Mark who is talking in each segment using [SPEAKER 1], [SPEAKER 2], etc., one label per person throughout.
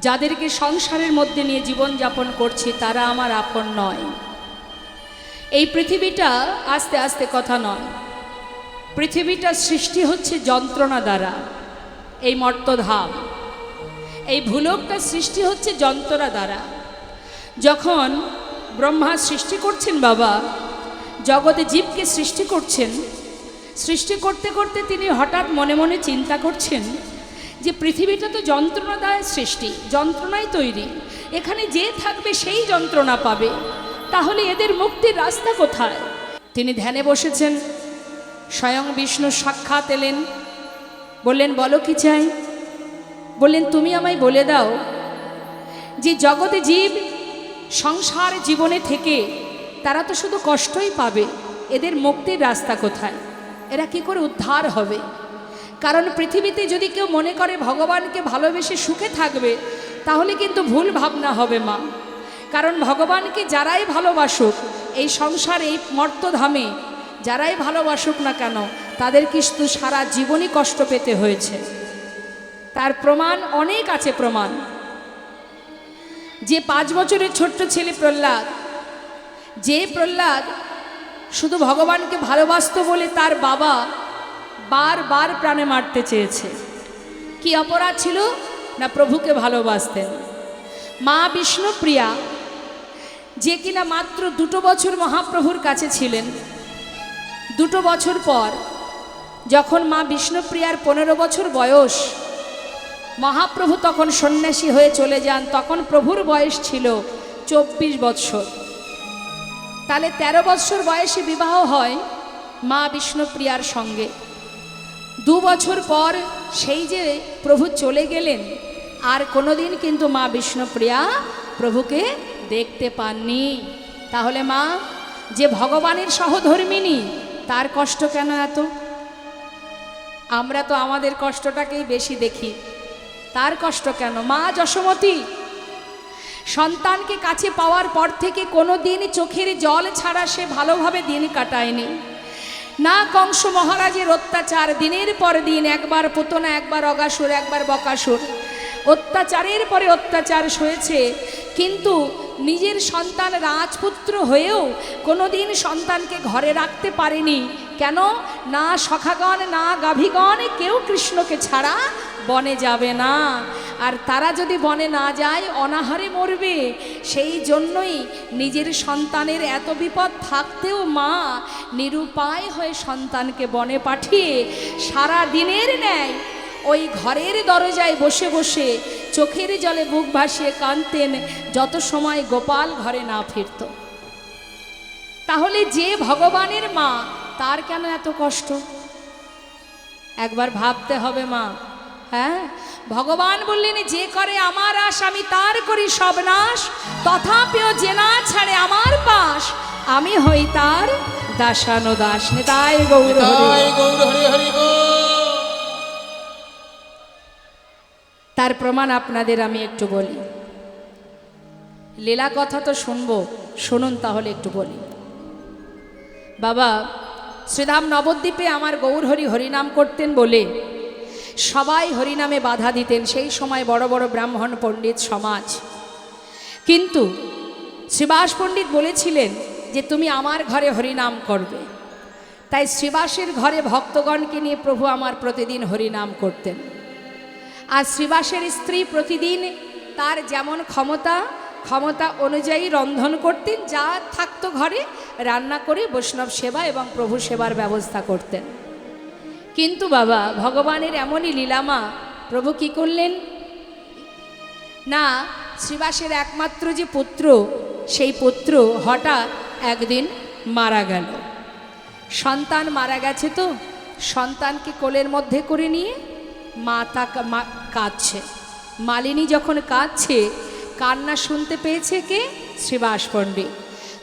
[SPEAKER 1] যাদেরকে সংসারের মধ্যে নিয়ে জীবনযাপন করছি তারা আমার আপন নয়। এই পৃথিবীটা আস্তে আস্তে কথা নয়, পৃথিবীটা সৃষ্টি হচ্ছে যন্ত্রণা দ্বারা। এই মর্তধাম, এই ভূলোকটা সৃষ্টি হচ্ছে যন্ত্রণা দ্বারা। যখন ব্রহ্মা সৃষ্টি করছেন বাবা, জগতে জীবকে সৃষ্টি করছেন, সৃষ্টি করতে করতে তিনি হঠাৎ মনে মনে চিন্তা করছেন যে পৃথিবীটা তো যন্ত্রণা দ্বারা সৃষ্টি, যন্ত্রণাই তৈরি, এখানে যে থাকবে সেই যন্ত্রণা পাবে, তাহলে এদের মুক্তির রাস্তা কোথায়? তিনি ধ্যানে বসেছেন, স্বয়ং বিষ্ণু সাক্ষাৎ এলেন, বললেন বলো কি চাই? বললেন তুমি আমায় বলে দাও যে জগতে জীব সংসার জীবনে থেকে তারা তো শুধু কষ্টই পাবে, এদের মুক্তির রাস্তা কোথায়? এরা কি করে উদ্ধার হবে? কারণ পৃথিবীতে যদি কেউ মনে করে ভগবানকে ভালোবেসে সুখে থাকবে, তাহলে কিন্তু ভুল ভাবনা হবে মা। কারণ ভগবানকে যারাই ভালোবাসুক, এই সংসার এই মর্তধামে যারাই ভালোবাসুক না কেন, তাদের কিন্তু সারা জীবনই কষ্ট পেতে হয়েছে। তার প্রমাণ অনেক আছে। প্রমাণ যে 5 বছরের ছোট্ট ছেলে প্রহ্লাদ, যে প্রহ্লাদ শুধু ভগবানকে ভালোবাসত বলে তার বাবা বারবার প্রাণে মারতে চেয়েছে। কি অপরাধ ছিল? না প্রভুকে ভালোবাসতেন। মা বিষ্ণুপ্রিয়া, যে কিনা মাত্র 2 বছর মহাপ্রভুর কাছে ছিলেন, 2 বছর পর যখন মা বিষ্ণুপ্রিয়ার 15 বছর বয়স, মহাপ্রভু তখন সন্ন্যাসী হয়ে চলে যান, তখন প্রভুর বয়স ছিল 24 বৎসর। তাহলে 13 বৎসর বয়সে বিবাহ হয় মা বিষ্ণুপ্রিয়ার সঙ্গে। 2 বছর পর সেই যে প্রভু চলে গেলেন, আর কোনোদিন কিন্তু মা বিষ্ণুপ্রিয়া প্রভুকে দেখতে পাননি। তাহলে মা যে ভগবানের সহধর্মিনী, তার কষ্ট কেন এত? আমরা তো আমাদের কষ্টটাকেই বেশি দেখি, তার কষ্ট কেন? মা যশোমতী সন্তানকে কাছে পাওয়ার পর থেকে কোনো দিন চোখের জল ছাড়া সে ভালোভাবে দিন কাটায়নি। না কংস মহারাজের অত্যাচার, দিনের পর দিন, একবার পুতনা, একবার অগাসুর, একবার বকাসুর, অত্যাচারের পরে অত্যাচার সয়েছে, কিন্তু নিজের সন্তান রাজপুত্র হয়েও কোনো দিন সন্তানকে ঘরে রাখতে পারেনি। কেন? না সখাগণ না গাভীগণ কেউ কৃষ্ণকে ছাড়া বনে যাবে না, আর তারা যদি বনে না যায় অনাহারে মরবে। সেই জন্যই নিজের সন্তানের এত বিপদ থাকতেও মা নিরুপায় হয়ে সন্তানকে বনে পাঠিয়ে সারা দিনের ন্যায় ওই ঘরের দরজায় বসে বসে চোখের জলে বুক ভাসিয়ে কাঁদতেন, যত সময় গোপাল ঘরে না ফিরত। তাহলে যে ভগবানের মা, তার কেন এত কষ্ট? একবার ভাবতে হবে মা। হ্যাঁ, ভগবান বললেন যে করে আমার আশ আমি তার করি সব নাশ, তথাপিও যে না ছাড়ে আমার পাশ, আমি হই তার দাসানুদাস। নিতাই গৌর হরি হরি। তার প্রমাণ আপনাদের আমি একটু বলি। লীলা কথা তো শুনবো, শুনুন তাহলে একটু বলি। বাবা শ্রীধাম নবদ্বীপে আমার গৌরহরি হরিনাম করতেন বলে সবাই হরিনামে বাধা দিতেন, সেই সময় বড় বড় ব্রাহ্মণ পণ্ডিত সমাজ। কিন্তু শ্রীবাস পণ্ডিত বলেছিলেন যে তুমি আমার ঘরে হরিনাম করবে। তাই শ্রীবাসের ঘরে ভক্তগণকে নিয়ে প্রভু আমার প্রতিদিন হরিনাম করতেন। আর শ্রীবাসের স্ত্রী প্রতিদিন তার যেমন ক্ষমতা অনুযায়ী রন্ধন করতেন, যা থাকতো ঘরে রান্না করে বৈষ্ণব সেবা এবং প্রভু সেবার ব্যবস্থা করতেন। কিন্তু বাবা ভগবানের এমনই লীলামা, প্রভু কি করলেন না, শ্রীবাসের একমাত্র যে পুত্র, সেই পুত্র হঠাৎ একদিন মারা গেল। সন্তান মারা গেছে, তো সন্তানকে কোলের মধ্যে করে নিয়ে মা কাঁদছে। মালিনী যখন কাঁদছে, কান্না শুনতে পেয়েছে কে? শ্রীবাস পণ্ডিত।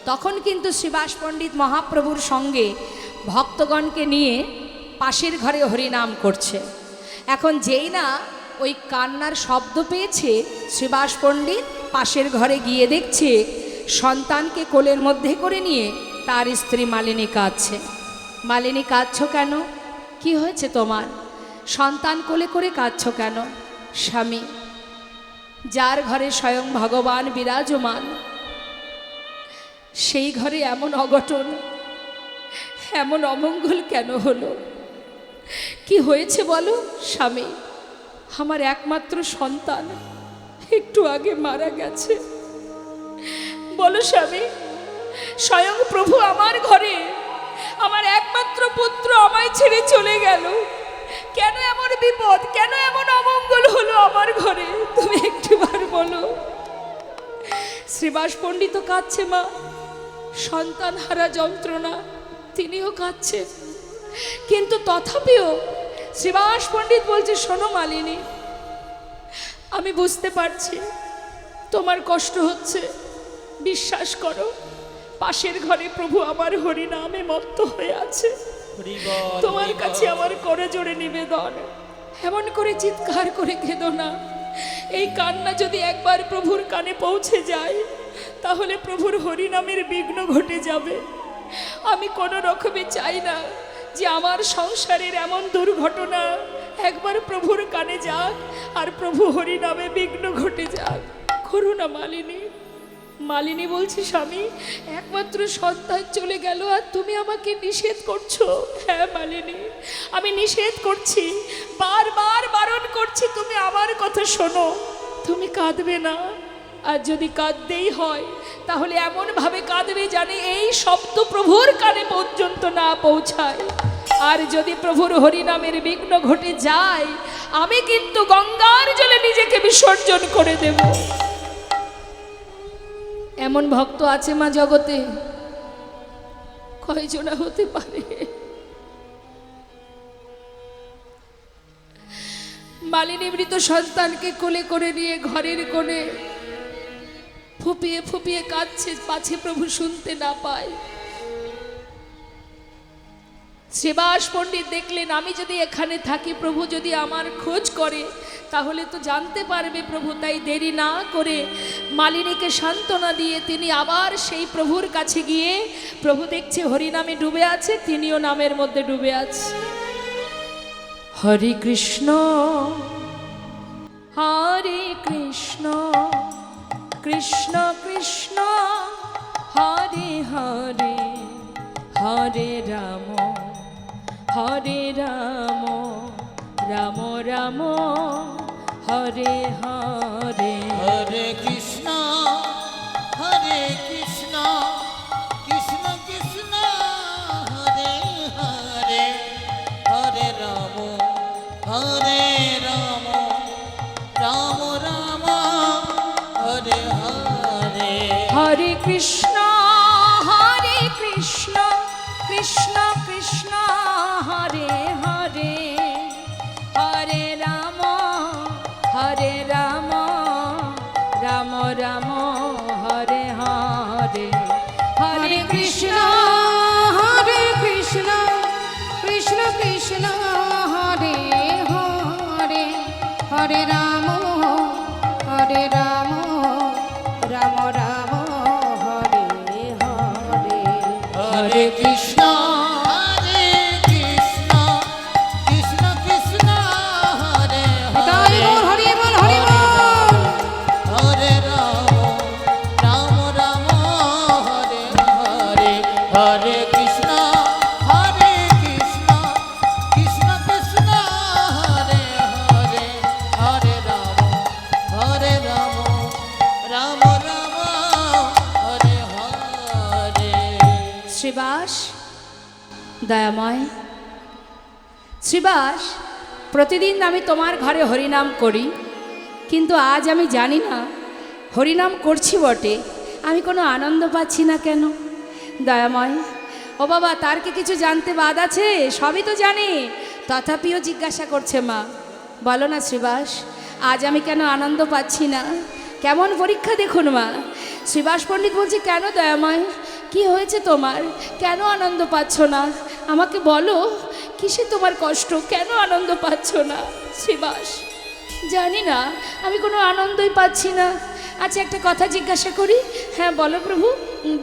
[SPEAKER 1] তখন কিন্তু শ্রীবাস পণ্ডিত মহাপ্রভুর সঙ্গে ভক্তগণকে নিয়ে পাশের ঘরে হরিনাম করছে। এখন যেই না ওই কান্নার শব্দ পেয়েছে, শ্রীবাস পণ্ডিত পাশের ঘরে গিয়ে দেখছে সন্তানকে কোলের মধ্যে করে নিয়ে তার স্ত্রী মালিনী কাঁদছে। মালিনী কাঁদছো কেন? কি হয়েছে তোমার? সন্তান কোলে করে কাঁদছো কেন? স্বামী যার ঘরে স্বয়ং ভগবান বিরাজমান, সেই ঘরে এমন অঘটন, এমন অমঙ্গল কেন হলো? কি হয়েছে বলো? স্বামী, আমার একমাত্র সন্তান একটু আগে মারা গেছে। বলো স্বামী, স্বয়ং প্রভু আমার ঘরে, আমার একমাত্র পুত্র আমায় ছেড়ে চলে গেল। কেন এমন বিপদ, কেন এমন অমঙ্গল হলো আমার ঘরে? তুমি একটিবার বলো। শ্রীবাস পণ্ডিত কাঁদছে মা, সন্তান হারা যন্ত্রণা, তিনিও কাঁদছেন। কিন্তু তথাপিও শ্রীবাস পণ্ডিত বলছে, শোনো মালিনী, আমি বুঝতে পারছি তোমার কষ্ট হচ্ছে, বিশ্বাস করো, পাশের ঘরে প্রভু আমার হরি নামে মত্ত হয়ে আছে। তোমার কাছে আমার করে জোরে নিবেদন, এমন করে চিৎকার করে কেঁদো না। এই কান্না যদি একবার প্রভুর কানে পৌঁছে যায়, তাহলে প্রভুর হরি নামের বিঘ্ন ঘটে যাবে। আমি কোনো রকমে চাই না যে আমার সংসারের এমন দুর্ঘটনা একবার প্রভুর কানে যাক আর প্রভু হরি নামে বিঘ্ন ঘটে যাক। করুণা মালিনী। মালিনী বলছি, স্বামী, একমাত্র সন্তান চলে গেল আর তুমি আমাকে নিষেধ করছো। হ্যাঁ মালিনী, আমি নিষেধ করছি, বারবার বারণ করছি, তুমি আমার কথা শোনো, তুমি কাঁদবে না। আর যদি কাঁদতেই হয় তাহলে এমনভাবে কাঁদবে জানে এই শব্দ প্রভুর কানে পর্যন্ত না পৌঁছায়। আর যদি প্রভুর হরিনামের বিঘ্ন ঘটে যায়, আমি কিন্তু গঙ্গার জলে নিজেকে বিসর্জন করে দেব। এমন ভক্ত আছে মা জগতে, কয়জনা হতে পারে? মালিনী মৃত সন্তানকে কোলে করে নিয়ে ঘরের কোণে ফুপিয়ে ফুপিয়ে কাঁদছে, পাছে প্রভু শুনতে না পায়। শ্রীবাস পণ্ডিত দেখলেন, আমি যদি এখানে থাকি, প্রভু যদি আমার খোঁজ করে তাহলে তো জানতে পারবে প্রভু। তাই দেরি না করে মালিনীকে সান্ত্বনা দিয়ে তিনি আবার সেই প্রভুর কাছে গিয়ে, প্রভু দেখছে হরিনামে ডুবে আছে, তিনিও নামের মধ্যে ডুবে আছে। হরে কৃষ্ণ হরে কৃষ্ণ, কৃষ্ণ কৃষ্ণ হরে হরে, হরে রাম হরে রাম, রাম রাম হরে হরে।
[SPEAKER 2] হরে কৃষ্ণ হরে কৃষ্ণ, কৃষ্ণ কৃষ্ণ হরে হরে, হরে রাম হরে রাম, রাম রাম হরে হরে।
[SPEAKER 1] হরে কৃষ্ণ হরে কৃষ্ণ, কৃষ্ণ কৃষ্ণ হরে হরে, হরে রাম হরে রাম, রাম রাম হরে হরে। হরে কৃষ্ণ
[SPEAKER 3] হরে কৃষ্ণ, কৃষ্ণ কৃষ্ণ হরে হরে, হরে রাম হরে রাম, রাম রাম হরে হরে।
[SPEAKER 2] হরে কৃষ্ণ হরে কৃষ্ণ, কৃষ্ণ কৃষ্ণ হরে
[SPEAKER 3] হরি
[SPEAKER 2] হরে,
[SPEAKER 3] বল হরি বল হরি বল।
[SPEAKER 2] হরে রাম রাম রাম হরে হরে। হরে কৃষ্ণ হরে কৃষ্ণ, কৃষ্ণ কৃষ্ণ হরে হরে, হরে রাম রাম রাম হরে হরে।
[SPEAKER 1] শ্রীবাস দয়াময়, শ্রীবাস, প্রতিদিন আমি তোমার ঘরে হরিনাম করি, কিন্তু আজ আমি জানি না, হরিনাম করছি বটে, আমি কোনো আনন্দ পাচ্ছি না কেন? দয়াময়, ও বাবা, তার কি কিছু জানতে বাদ আছে? সবই তো জানি, তথাপিও জিজ্ঞাসা করছে মা। বলো না শ্রীবাস, আজ আমি কেন আনন্দ পাচ্ছি না? কেমন পরীক্ষা দেখুন মা। শ্রীবাস পণ্ডিত বলছে, কেন দয়াময়, কি হয়েছে তোমার? কেন আনন্দ পাচ্ছ না? আমাকে বলো, কিসে তোমার কষ্ট? কেন আনন্দ পাচ্ছ না? শ্রীবাস, জানি না, আমি কোনো আনন্দই পাচ্ছি না। আচ্ছা, একটা কথা জিজ্ঞাসা করি। হ্যাঁ বলো প্রভু।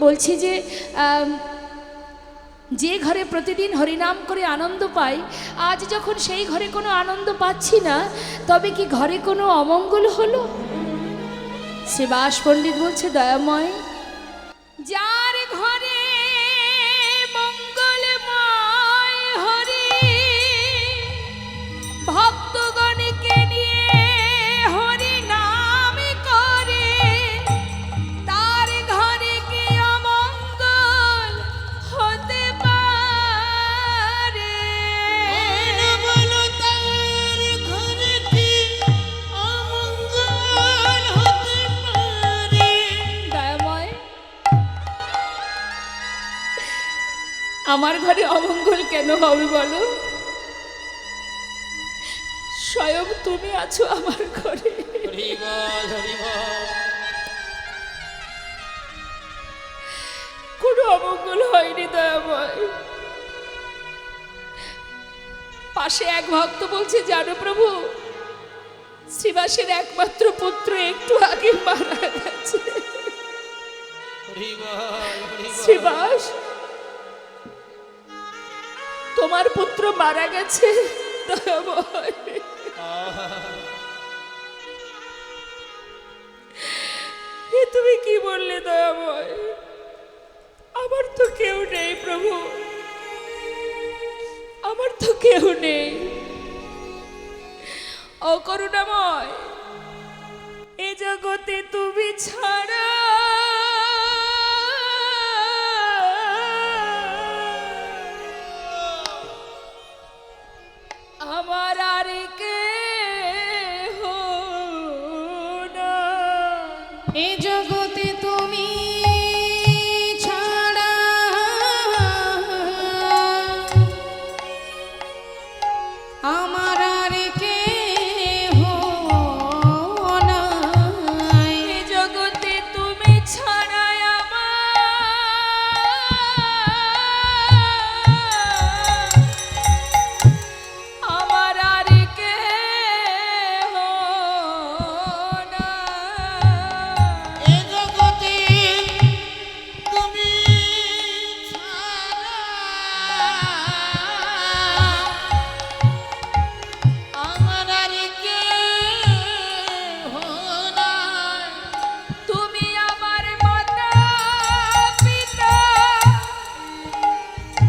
[SPEAKER 1] বলছি যে ঘরে প্রতিদিন হরিনাম করে আনন্দ পাই, আজ যখন সেই ঘরে কোনো আনন্দ পাচ্ছি না, তবে কি ঘরে কোনো অমঙ্গল হলো? শ্রীবাস পণ্ডিত বলছে, দয়াময়, যার ঘরে মঙ্গলময় হরি ভক্তগণকে নিয়ে হরি নাম করে, তার ঘরে কি অমঙ্গল হতে পারে?
[SPEAKER 2] বলো তার ঘরে কি অমঙ্গল হতে পারে?
[SPEAKER 1] দয়াময়, আমার ঘরে অমঙ্গল কেন হবে বলো? স্বয়ং তুমি আছো আমার ঘরে।
[SPEAKER 2] হরি বল, হরি বল।
[SPEAKER 1] কোনো অমঙ্গল হয়নি দয়াময়। পাশে এক ভক্ত বলছে, জানো প্রভু, শ্রীবাসের একমাত্র পুত্র একটু আগে মারা গেছে।
[SPEAKER 2] হরি বল, হরি বল।
[SPEAKER 1] শ্রীবাস, তোমার পুত্র মারা গেছে দয়াময়। এ তুমি কি বললে দয়াময়? আমার তো কেউ নেই প্রভু, আমার তো কেউ নেই। ও করুণাময়, এ জগতে তুমি ছাড়া আমার আর কেহ নাই।
[SPEAKER 3] এ জগতে তুমি ছাড়া আমার আর কেহ নাই।
[SPEAKER 1] এ জগতে তুমি ছাড়া আমার আর কেহ নাই।
[SPEAKER 2] এ জগতে তুমি ছাড়া আমার আর কেহ নাই।
[SPEAKER 1] তুমি আমার মাতা পিতা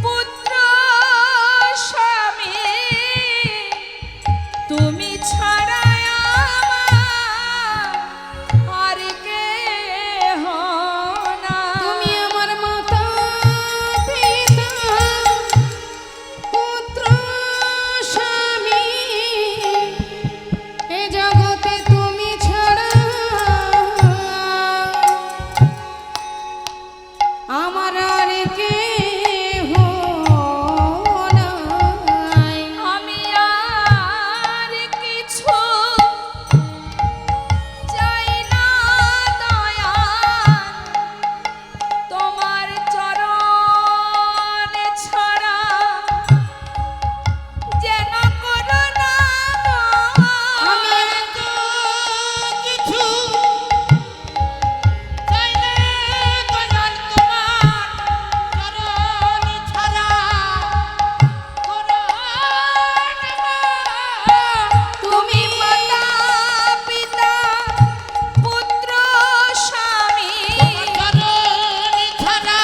[SPEAKER 1] পুত্র স্বামী, তুমি ছাড়া আমার আর কেহ নাই।
[SPEAKER 3] তুমি আমার মাতা পিতা পুত্র স্বামী, এ জগতে তুমি ছাড়া আমার আর কেহ নাই।
[SPEAKER 1] আমি আর কিছু চাই না দয়াল, তোমার চরণ ছাড়া যেন করুণা
[SPEAKER 2] আমি তো কিছু চাই না দয়াল, তোমার চরণ ছাড়া
[SPEAKER 1] তুমি মাতা পিতা পুত্র স্বামী,
[SPEAKER 2] চরণ ছাড়া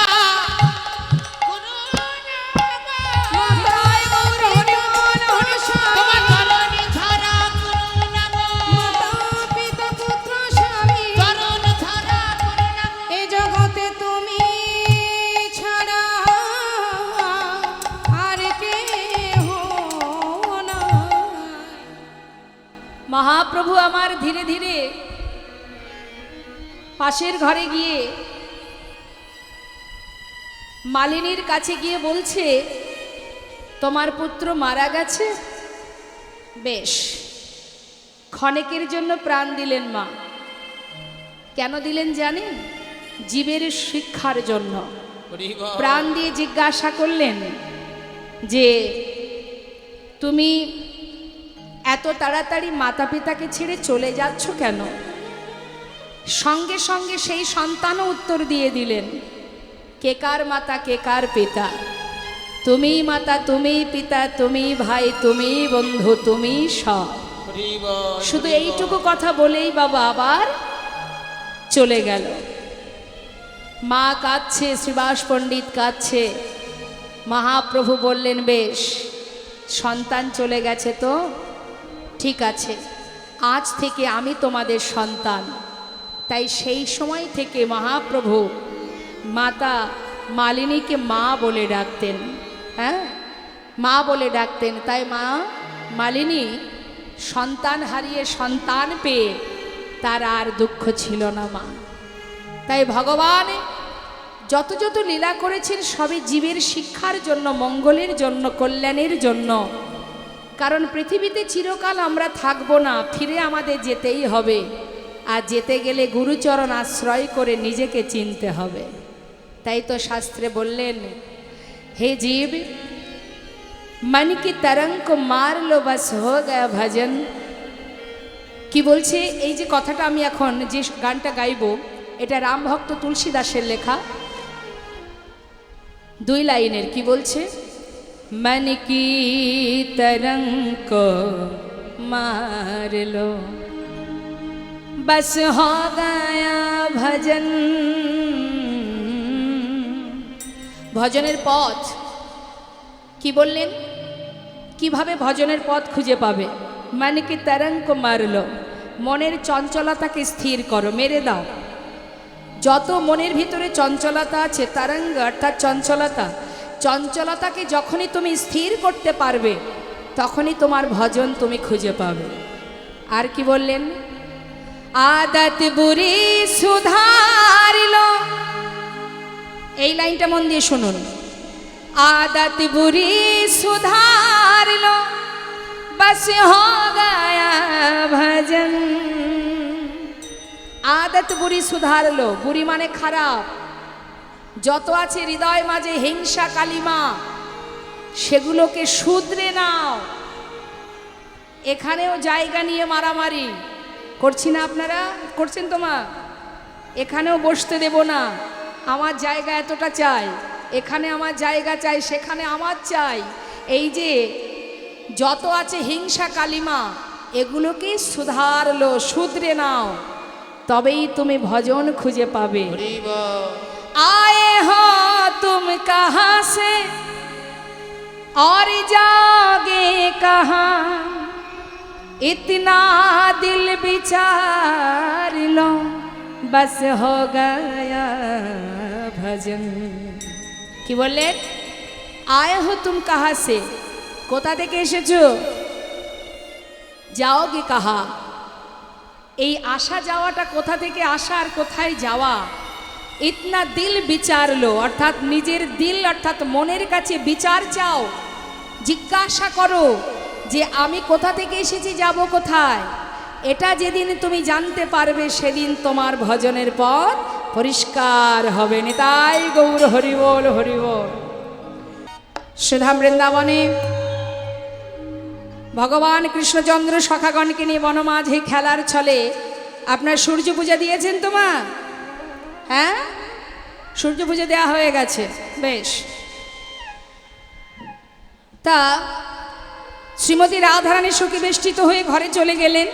[SPEAKER 3] মাতায় গৌর হরি মন হরি
[SPEAKER 2] তোমার
[SPEAKER 3] স্বামী,
[SPEAKER 2] চরণ ছাড়া করুণা গো,
[SPEAKER 3] মাতা পিতা পুত্র স্বামী,
[SPEAKER 2] চরণ ছাড়া করুণা গো।
[SPEAKER 3] এ জগতে তুমি ছাড়া আর কেহ নাই।
[SPEAKER 1] মহাপ্রভু আমার ধীরে ধীরে পাশের ঘরে গিয়ে মালিনীর কাছে গিয়ে বলছে, তোমার পুত্র মারা গেছে? বেশ, ক্ষণেকের জন্য প্রাণ দিলেন মা। কেন দিলেন জানেন? জীবের শিক্ষার জন্য।
[SPEAKER 2] হরি বল।
[SPEAKER 1] প্রাণ দিয়ে জিজ্ঞাসা করলেন যে তুমি এত তাড়াতাড়ি মাতা পিতাকে ছেড়ে চলে যাচ্ছ কেন? সঙ্গে সঙ্গে সেই সন্তানও উত্তর দিয়ে দিলেন, কে কার মাতা কে কার পিতা? তুমি মাতা, তুমি পিতা, তুমি ভাই, তুমি বন্ধু, তুমি সব।
[SPEAKER 2] হরি বল,
[SPEAKER 1] শুধু
[SPEAKER 2] হরি বল।
[SPEAKER 1] এইটুকু কথা বলেই বাবা আবার চলে গেল। মা কাঁদছে, শ্রীবাস পণ্ডিত কাঁদছে। মহাপ্রভু বললেন, বেশ, সন্তান চলে গেছে তো ঠিক আছে, আজ থেকে আমি তোমাদের সন্তান। তাই সেই সময় থেকে মহাপ্রভু মাতা মালিনীকে মা বলে ডাকতেন। হ্যাঁ, মা বলে ডাকতেন। তাই মা মালিনী সন্তান হারিয়ে সন্তান পেয়ে তার আর দুঃখ ছিল না মা। তাই ভগবান যত যত লীলা করেছেন সবই জীবের শিক্ষার জন্য, মঙ্গলের জন্য, কল্যাণের জন্য। কারণ পৃথিবীতে চিরকাল আমরা থাকবো না, ফিরে আমাদের যেতেই হবে। আর যেতে গেলে গুরুচরণ আশ্রয় করে নিজেকে চিনতে হবে। তাই তো শাস্ত্রে বললেন, হে জীব, मन की तरंग को मार लो बस हो गया भजन। কি বলছে এই যে কথাটা আমি এখন যে গানটা গাইবো, এটা রামভক্ত তুলসী দাসের লেখা, 2 লাইনের। কি বলছে? मन की तरंग को मार लो बस हो गया भजन। ভজনের পথ কি বললেন? কিভাবে ভজনের পথ খুঁজে পাবে? মানে কি তরঙ্গ মারলো, মনের চঞ্চলতাকে স্থির করো, মেরে দাও। যত মনের ভিতরে চঞ্চলতা আছে, তরঙ্গ অর্থাৎ চঞ্চলতা, চঞ্চলতাকে যখনই তুমি স্থির করতে পারবে তখনই তোমার ভজন তুমি খুঁজে পাবে। আর কি বললেন? আদত বুড়ি সুধারিলো, এই লাইনটা মন দিয়ে শুনুন। आदत बुरी सुधार लो बस हो गया भजन। आदत बुरी सुधार लो, बुरी माने খারাপ, যত আছে হৃদয় মাঝে হিংসা কালিমা সেগুলোকে শুধরে নাও। এখানেও জায়গা নিয়ে মারামারি করছি না, আপনারা করছেন তো মা? এখানেও বসতে দেব না, আমার জায়গা এতটা চাই, এখানে আমার জায়গা চাই, সেখানে আমার চাই। এই যে যত আছে হিংসা কালিমা এগুলোকে সুধারলো, শুধরে নাও, তবেই তুমি ভজন খুঁজে পাবে। আয়ে হো তুম কাহাं से और जाओगे कहां, इतना दिल विचार लो बस हो गया भजन। কি বললেন? আয়ে হো তুম কাহা সে, কোথা থেকে এসেছো? যাওগে কাহা, এই আসা যাওয়াটা কোথা থেকে আসা আর কোথায় যাওয়া? ইতনা দিল বিচার লো, অর্থাৎ নিজের দিল অর্থাৎ মনের কাছে বিচার চাও, জিজ্ঞাসা করো যে আমি কোথা থেকে এসেছি, যাব কোথায়। এটা যেদিন তুমি জানতে পারবে সেদিন তোমার ভজনের পথ পরিষ্কার হবে। নিতাই গৌর হরি বল, হরি বল। সুধাম বৃন্দাবনে ভগবান কৃষ্ণচন্দ্র সখাগণকে নিয়ে বনমাঝে খেলার ছলে আপনার সূর্য পূজা দিয়েছেন তো মা? হ্যাঁ, সূর্য পূজা দেওয়া হয়ে গেছে, বেশ। তা শ্রীমতী রাধারানী সুখী বেষ্টিত হয়ে ঘরে চলে গেলেন।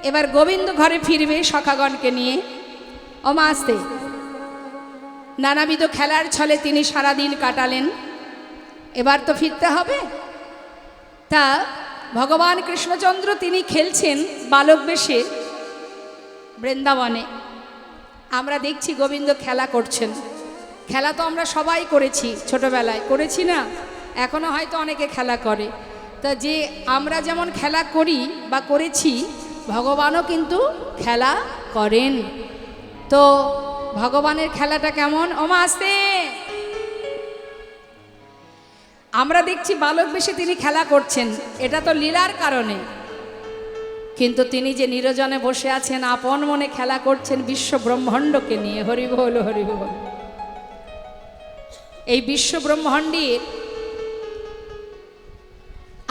[SPEAKER 1] এবার গোবিন্দ ঘরে ফিরবে সখাগণকে নিয়ে। মা আসতে, নানাবিধ খেলার ছলে তিনি সারাদিন কাটালেন, এবার তো ফিরতে হবে। তা ভগবান কৃষ্ণচন্দ্র তিনি খেলছেন বালক বেশে বৃন্দাবনে। আমরা দেখছি গোবিন্দ খেলা করছেন। খেলা তো আমরা সবাই করেছি, ছোটবেলায় করেছি না? এখনো হয়তো অনেকে খেলা করে। তা যে আমরা যেমন খেলা করি বা করেছি, ভগবানও কিন্তু খেলা করেন। তো ভগবানের খেলাটা কেমন? ওমা আসতে, আমরা দেখছি বালক বেশে তিনি খেলা করছেন, এটা তো লীলার কারণে। কিন্তু তিনি যে নিরজনে বসে আছেন, আপন মনে খেলা করছেন বিশ্ব ব্রহ্মাণ্ডকে নিয়ে। হরি বল, হরি বল। এই বিশ্ব ব্রহ্মাণ্ডের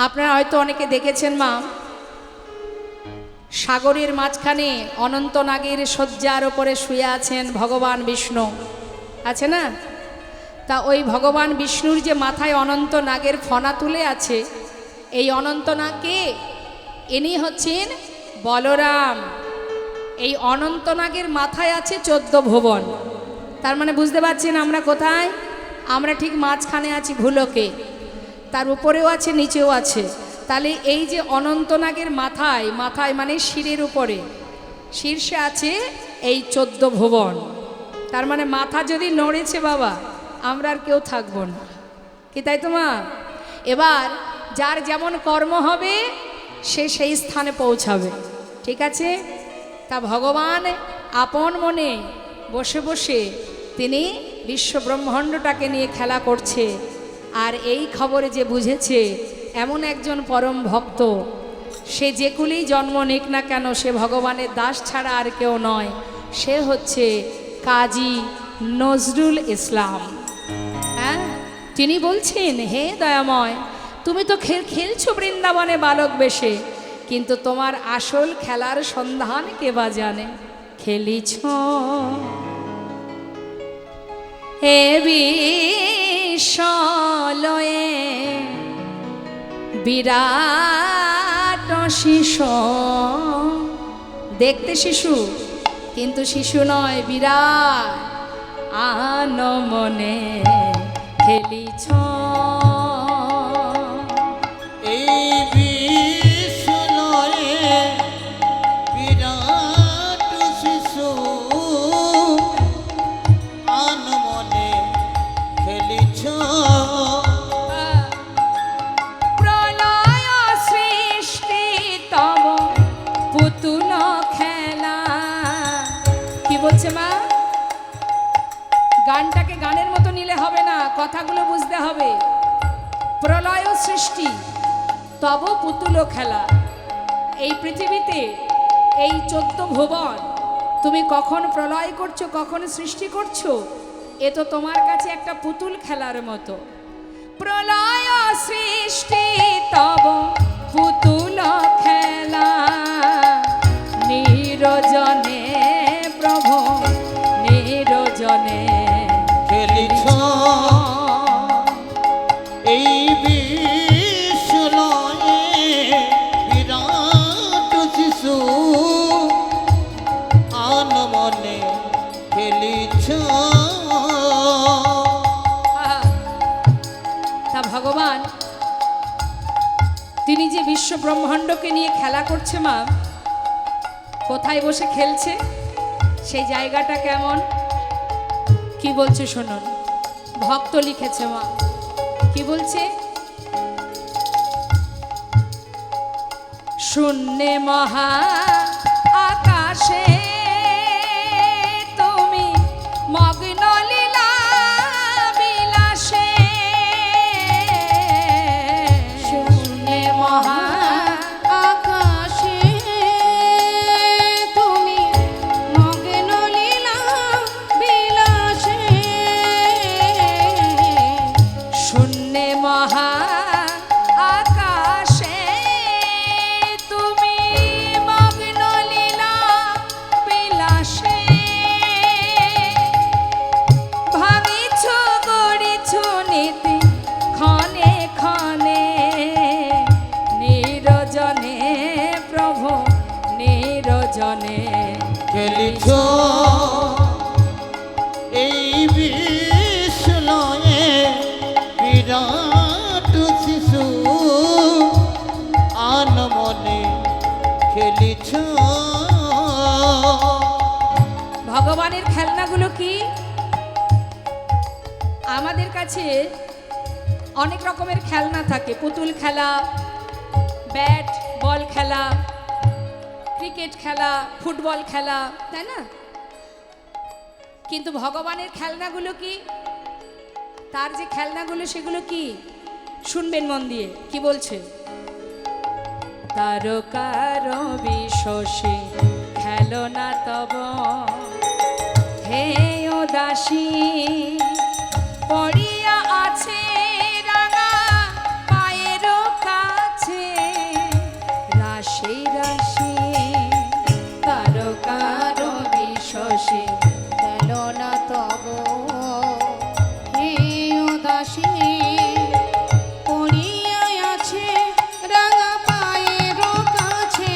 [SPEAKER 1] আপনারা হয়তো অনেকে দেখেছেন মা, সাগরের মাঝখানে অনন্ত নাগের শয্যার ওপরে শুয়ে আছেন ভগবান বিষ্ণু, আছে না? তা ওই ভগবান বিষ্ণুর যে মাথায় অনন্ত নাগের ফণা তুলে আছে, এই অনন্ত নাগ কে? ইনি হচ্ছেন বলরাম। এই অনন্তনাগের মাথায় আছে 14 ভুবন। তার মানে বুঝতে পারছেন আমরা কোথায়? আমরা ঠিক মাঝখানে আছি ভুলোকে, তার উপরেও আছে নিচেও আছে। তাহলে এই যে অনন্তনাগের মাথায়, মাথায় মানে শিরের উপরে, শীর্ষে আছে এই 14 ভুবন। তার মানে মাথা যদি নড়েছে বাবা, আমরা আর কেউ থাকবো না, কি তাই তো মা? এবার যার যেমন কর্ম হবে সে সেই স্থানে পৌঁছাবে, ঠিক আছে? তা ভগবান আপন মনে বসে বসে তিনি বিশ্ব ব্রহ্মাণ্ডটাকে নিয়ে খেলা করছে। আর এই খবরে যে বুঝেছে এমন একজন পরম ভক্ত, সে যে কুলেই জন্ম নিক না কেন সে ভগবানের দাস ছাড়া আর কেউ নয়, সে হচ্ছে কাজী নজরুল ইসলাম। হ্যাঁ, তিনি বলছেন, হে দয়াময়, তুমি তো খেলছো বৃন্দাবনে বালক বেশে, কিন্তু তোমার আসল খেলার সন্ধান কে বা জানে? খেলিছ হে বিশ্বলয়ে বিরাট শিশু, দেখতে শিশু কিন্তু শিশু নয়, বিরাট আনমনে খেলিছ।
[SPEAKER 2] এই বিশ্বলয়ে বিরাট শিশু আনমনে খেলিছ।
[SPEAKER 1] প্রলয় সৃষ্টি তব পুতুল খেলা। কি বলছে মা? গানটাকে গানের মতো নিলে হবে না, কথাগুলো বুঝতে হবে। প্রলয় সৃষ্টি তব পুতুল খেলা। এই পৃথিবীতে এই 14 ভুবন তুমি কখন প্রলয় করছো, কখন সৃষ্টি করছো, এ তো তোমার কাছে একটা পুতুল খেলার মতো। প্রলয় সৃষ্টি তব পুতুল খেলা, নিরজনে প্রভু নিরজনে
[SPEAKER 2] খেলিছ। এই বিশ্বলয়ে বিরাট শিশু আনমনে খেলিছ।
[SPEAKER 1] তা ভগবান তিনি যে বিশ্ব ব্রহ্মাণ্ডকে নিয়ে খেলা করছে মা, কোথায় বসে খেলছে, সেই জায়গাটা কেমন কি বলছে শুনুন। ভক্ত লিখেছে মা, কি বলছে? শূন্যে মহা আকাশে তুমি মগ্ন লীলা বিলাসে। শূন্যে মহা
[SPEAKER 3] আকাশে তুমি মগ্ন লীলা বিলাসে।
[SPEAKER 1] শূন্যে মহা আকাশে তুমি মগ্ন লীলা বিলাসে। ভাঙিছ গড়িছ নীতি ক্ষণে ক্ষণে, নিরজনে প্রভু নিরজনে
[SPEAKER 2] খেলিছ। এই বিশ্বলয়ে বিরাট শিশু আনমনে খেলিছ।
[SPEAKER 1] ভগবানের খেলনাগুলো কি? আমাদের কাছে অনেক রকমের খেলনা থাকে, পুতুল খেলা, ব্যাট বল খেলা, ক্রিকেট খেলা, ফুটবল খেলা, তাই না? কিন্তু ভগবানের খেলনাগুলো কি? তার যে খেলনাগুলো সেগুলো কি? শুনবেন মন দিয়ে, কি বলছে? তারকার বিশ্বসে খেলনা তব হে উদাসী, পড়িয়া আছে রাঙা পায়ের কাছে রাশি রাশি। তারকার বিশ্বসে
[SPEAKER 3] খেলনা তব হে উদাসী, পড়িয়া আছে রাঙা পায়ের কাছে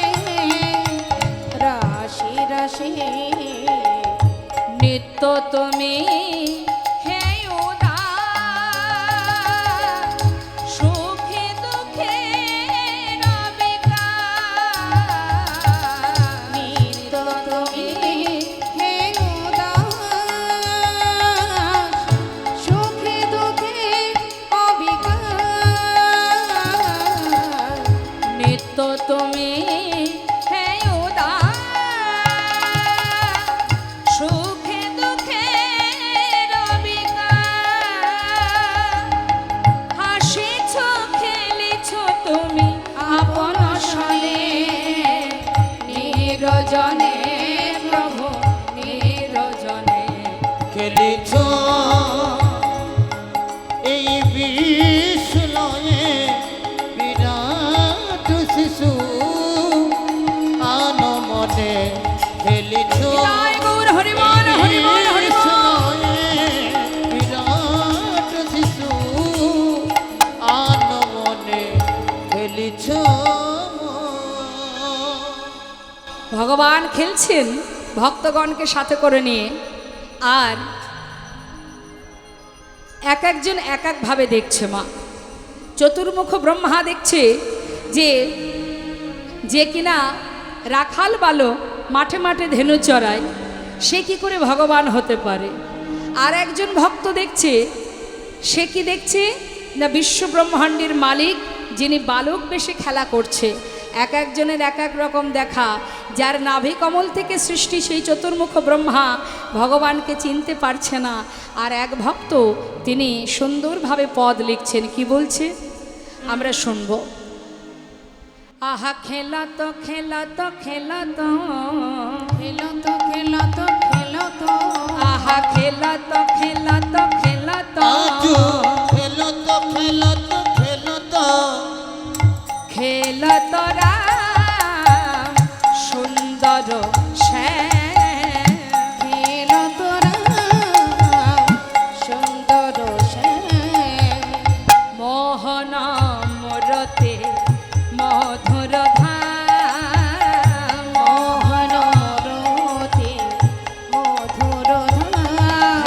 [SPEAKER 3] রাশি রাশি।
[SPEAKER 1] নিত্য তুমি হে উদার, সুখে দুঃখে রবিকার।
[SPEAKER 3] নিত্য তুমি হে উদাস, সুখে দুঃখে অবিকার।
[SPEAKER 1] নিত্য তুমি হে উদার, সুখে দুঃখে রবিকার। হাসিছ খেলেছ তুমি আপন সনে, নিরজনে প্রভু নিরজনে।
[SPEAKER 2] খেলিছ এই বিষ্ণয়ে বিরাট শিশু আন মনে খেলিছ
[SPEAKER 1] জয় গৌর হরিবল হরিবল হরিবল।
[SPEAKER 2] বিরাট শিশু আন মনে খেলিছ।
[SPEAKER 1] ভগবান খেলছেন ভক্তগণকে সাথে করে নিয়ে, আর এক একজন এক একভাবে দেখছে মা। চতুর্মুখ ব্রহ্মা দেখছে যে কিনা রাখাল বালক মাঠে মাঠে ধেনু চড়ায়, সে কি করে ভগবান হতে পারে। আর একজন ভক্ত দেখছে, সে কি দেখছে না বিশ্ব ব্রহ্মাণ্ডের মালিক যিনি বালক বেশে খেলা করছে। এক একজনের এক এক রকম দেখা। যার নাভি কমল থেকে সৃষ্টি সেই চতুর্মুখ ব্রহ্মা ভগবানকে চিনতে পারছে না। আর এক ভক্ত তিনি সুন্দরভাবে পদ লিখছেন, কি বলছে আমরা শুনব। আহা খেলা তো খেলা তো খেলা তো,
[SPEAKER 3] খেলো তো খেলো তো খেলো তো,
[SPEAKER 1] আহা খেলা তো খেলা তো খেলা তো,
[SPEAKER 2] আজু খেলো তো খেলো তো খেলো তো
[SPEAKER 1] খেলা তো রাম সুন্দর শ্যাম।
[SPEAKER 3] খেলো তো রাম সুন্দর শ্যাম।
[SPEAKER 1] মোহন মরতে মধুর ধাম,
[SPEAKER 3] মোহন রতি মধুর ধাম।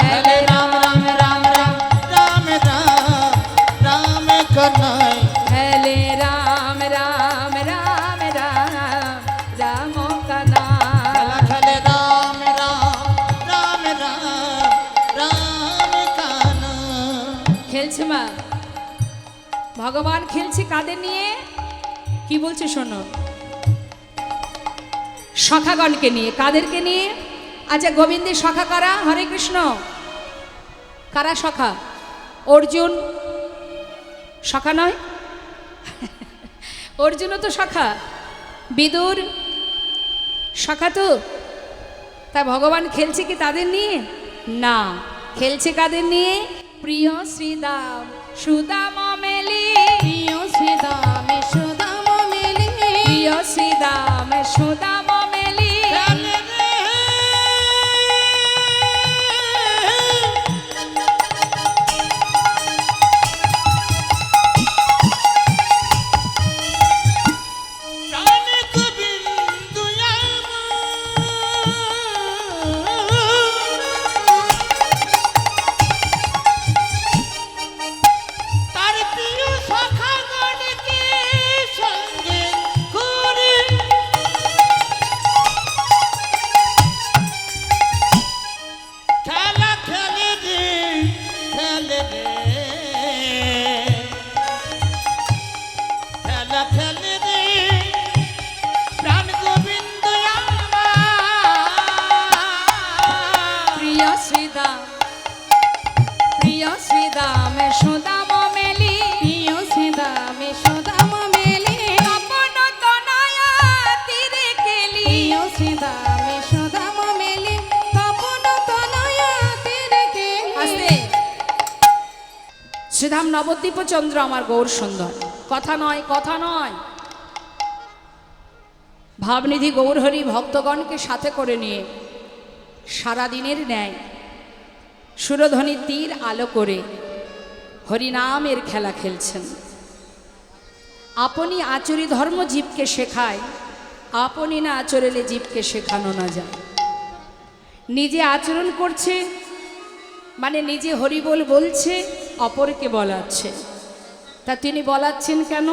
[SPEAKER 2] হরে রাম রাম রাম রাম রাম রাম রাম কনাই
[SPEAKER 1] হেলে রাম রাম রাম রাম রাম কানা।
[SPEAKER 2] খেলে রাম রাম রাম রাম রাম কানা।
[SPEAKER 1] খেলছে মা, ভগবান খেলছে কাদের নিয়ে, কি বলছে শোনো। সখাগণকে নিয়ে। কাদেরকে নিয়ে? আচ্ছা, গোবিন্দের সখা কারা? হরে কৃষ্ণ। কারা সখা? অর্জুন সখা নয়? অর্জুনও তো সখা। বিদুর সখা তো। তা ভগবান খেলছে কি তাদের নিয়ে? না, খেলছে কাদের নিয়ে? প্রিয় শ্রীদাম সুদাম মেলি,
[SPEAKER 3] প্রিয় শ্রীদাম সুদাম মেলি,
[SPEAKER 1] প্রিয় শ্রীদাম সুদাম মেলি।
[SPEAKER 2] খেলে রে প্রাণ গোবিন্দু তার প্রিয় সখাগণকে সঙ্গে করে খেলা খেলে রে খেলে রে খেলা খেলে রে প্রাণ গোবিন্দ
[SPEAKER 1] প্রিয় শ্রীদাম, প্রিয় শ্রীদাম সুদাম মেলি,
[SPEAKER 3] প্রিয় শ্রীদাম সুদাম মেলি।
[SPEAKER 1] তপন তনয়া তীরে কেলি।
[SPEAKER 3] প্রিয় শ্রীদাম সুদাম মেলি, তপন তনয়া তীরে কেলি।
[SPEAKER 1] আস্তে। শ্রীধাম নবদ্বীপ চন্দ্র আমার গৌর সুন্দর। কথা নয়, কথা নয়। ভাবনিধি গৌরহরি ভক্তগণকে সাথে করে নিয়ে সারাদিনের ন্যায় সুরধ্বনি তীর আলো করে হরিনামের খেলা খেলছেন। আপনি আচরি ধর্ম জীবকে শেখায়, আপনি না আচরেলে জীবকে শেখানো না যায়। নিজে আচরণ করছে, মানে নিজে হরিবোল বলছে, অপরকে বলাচ্ছে। তা তিনি বলাচ্ছেন কেন?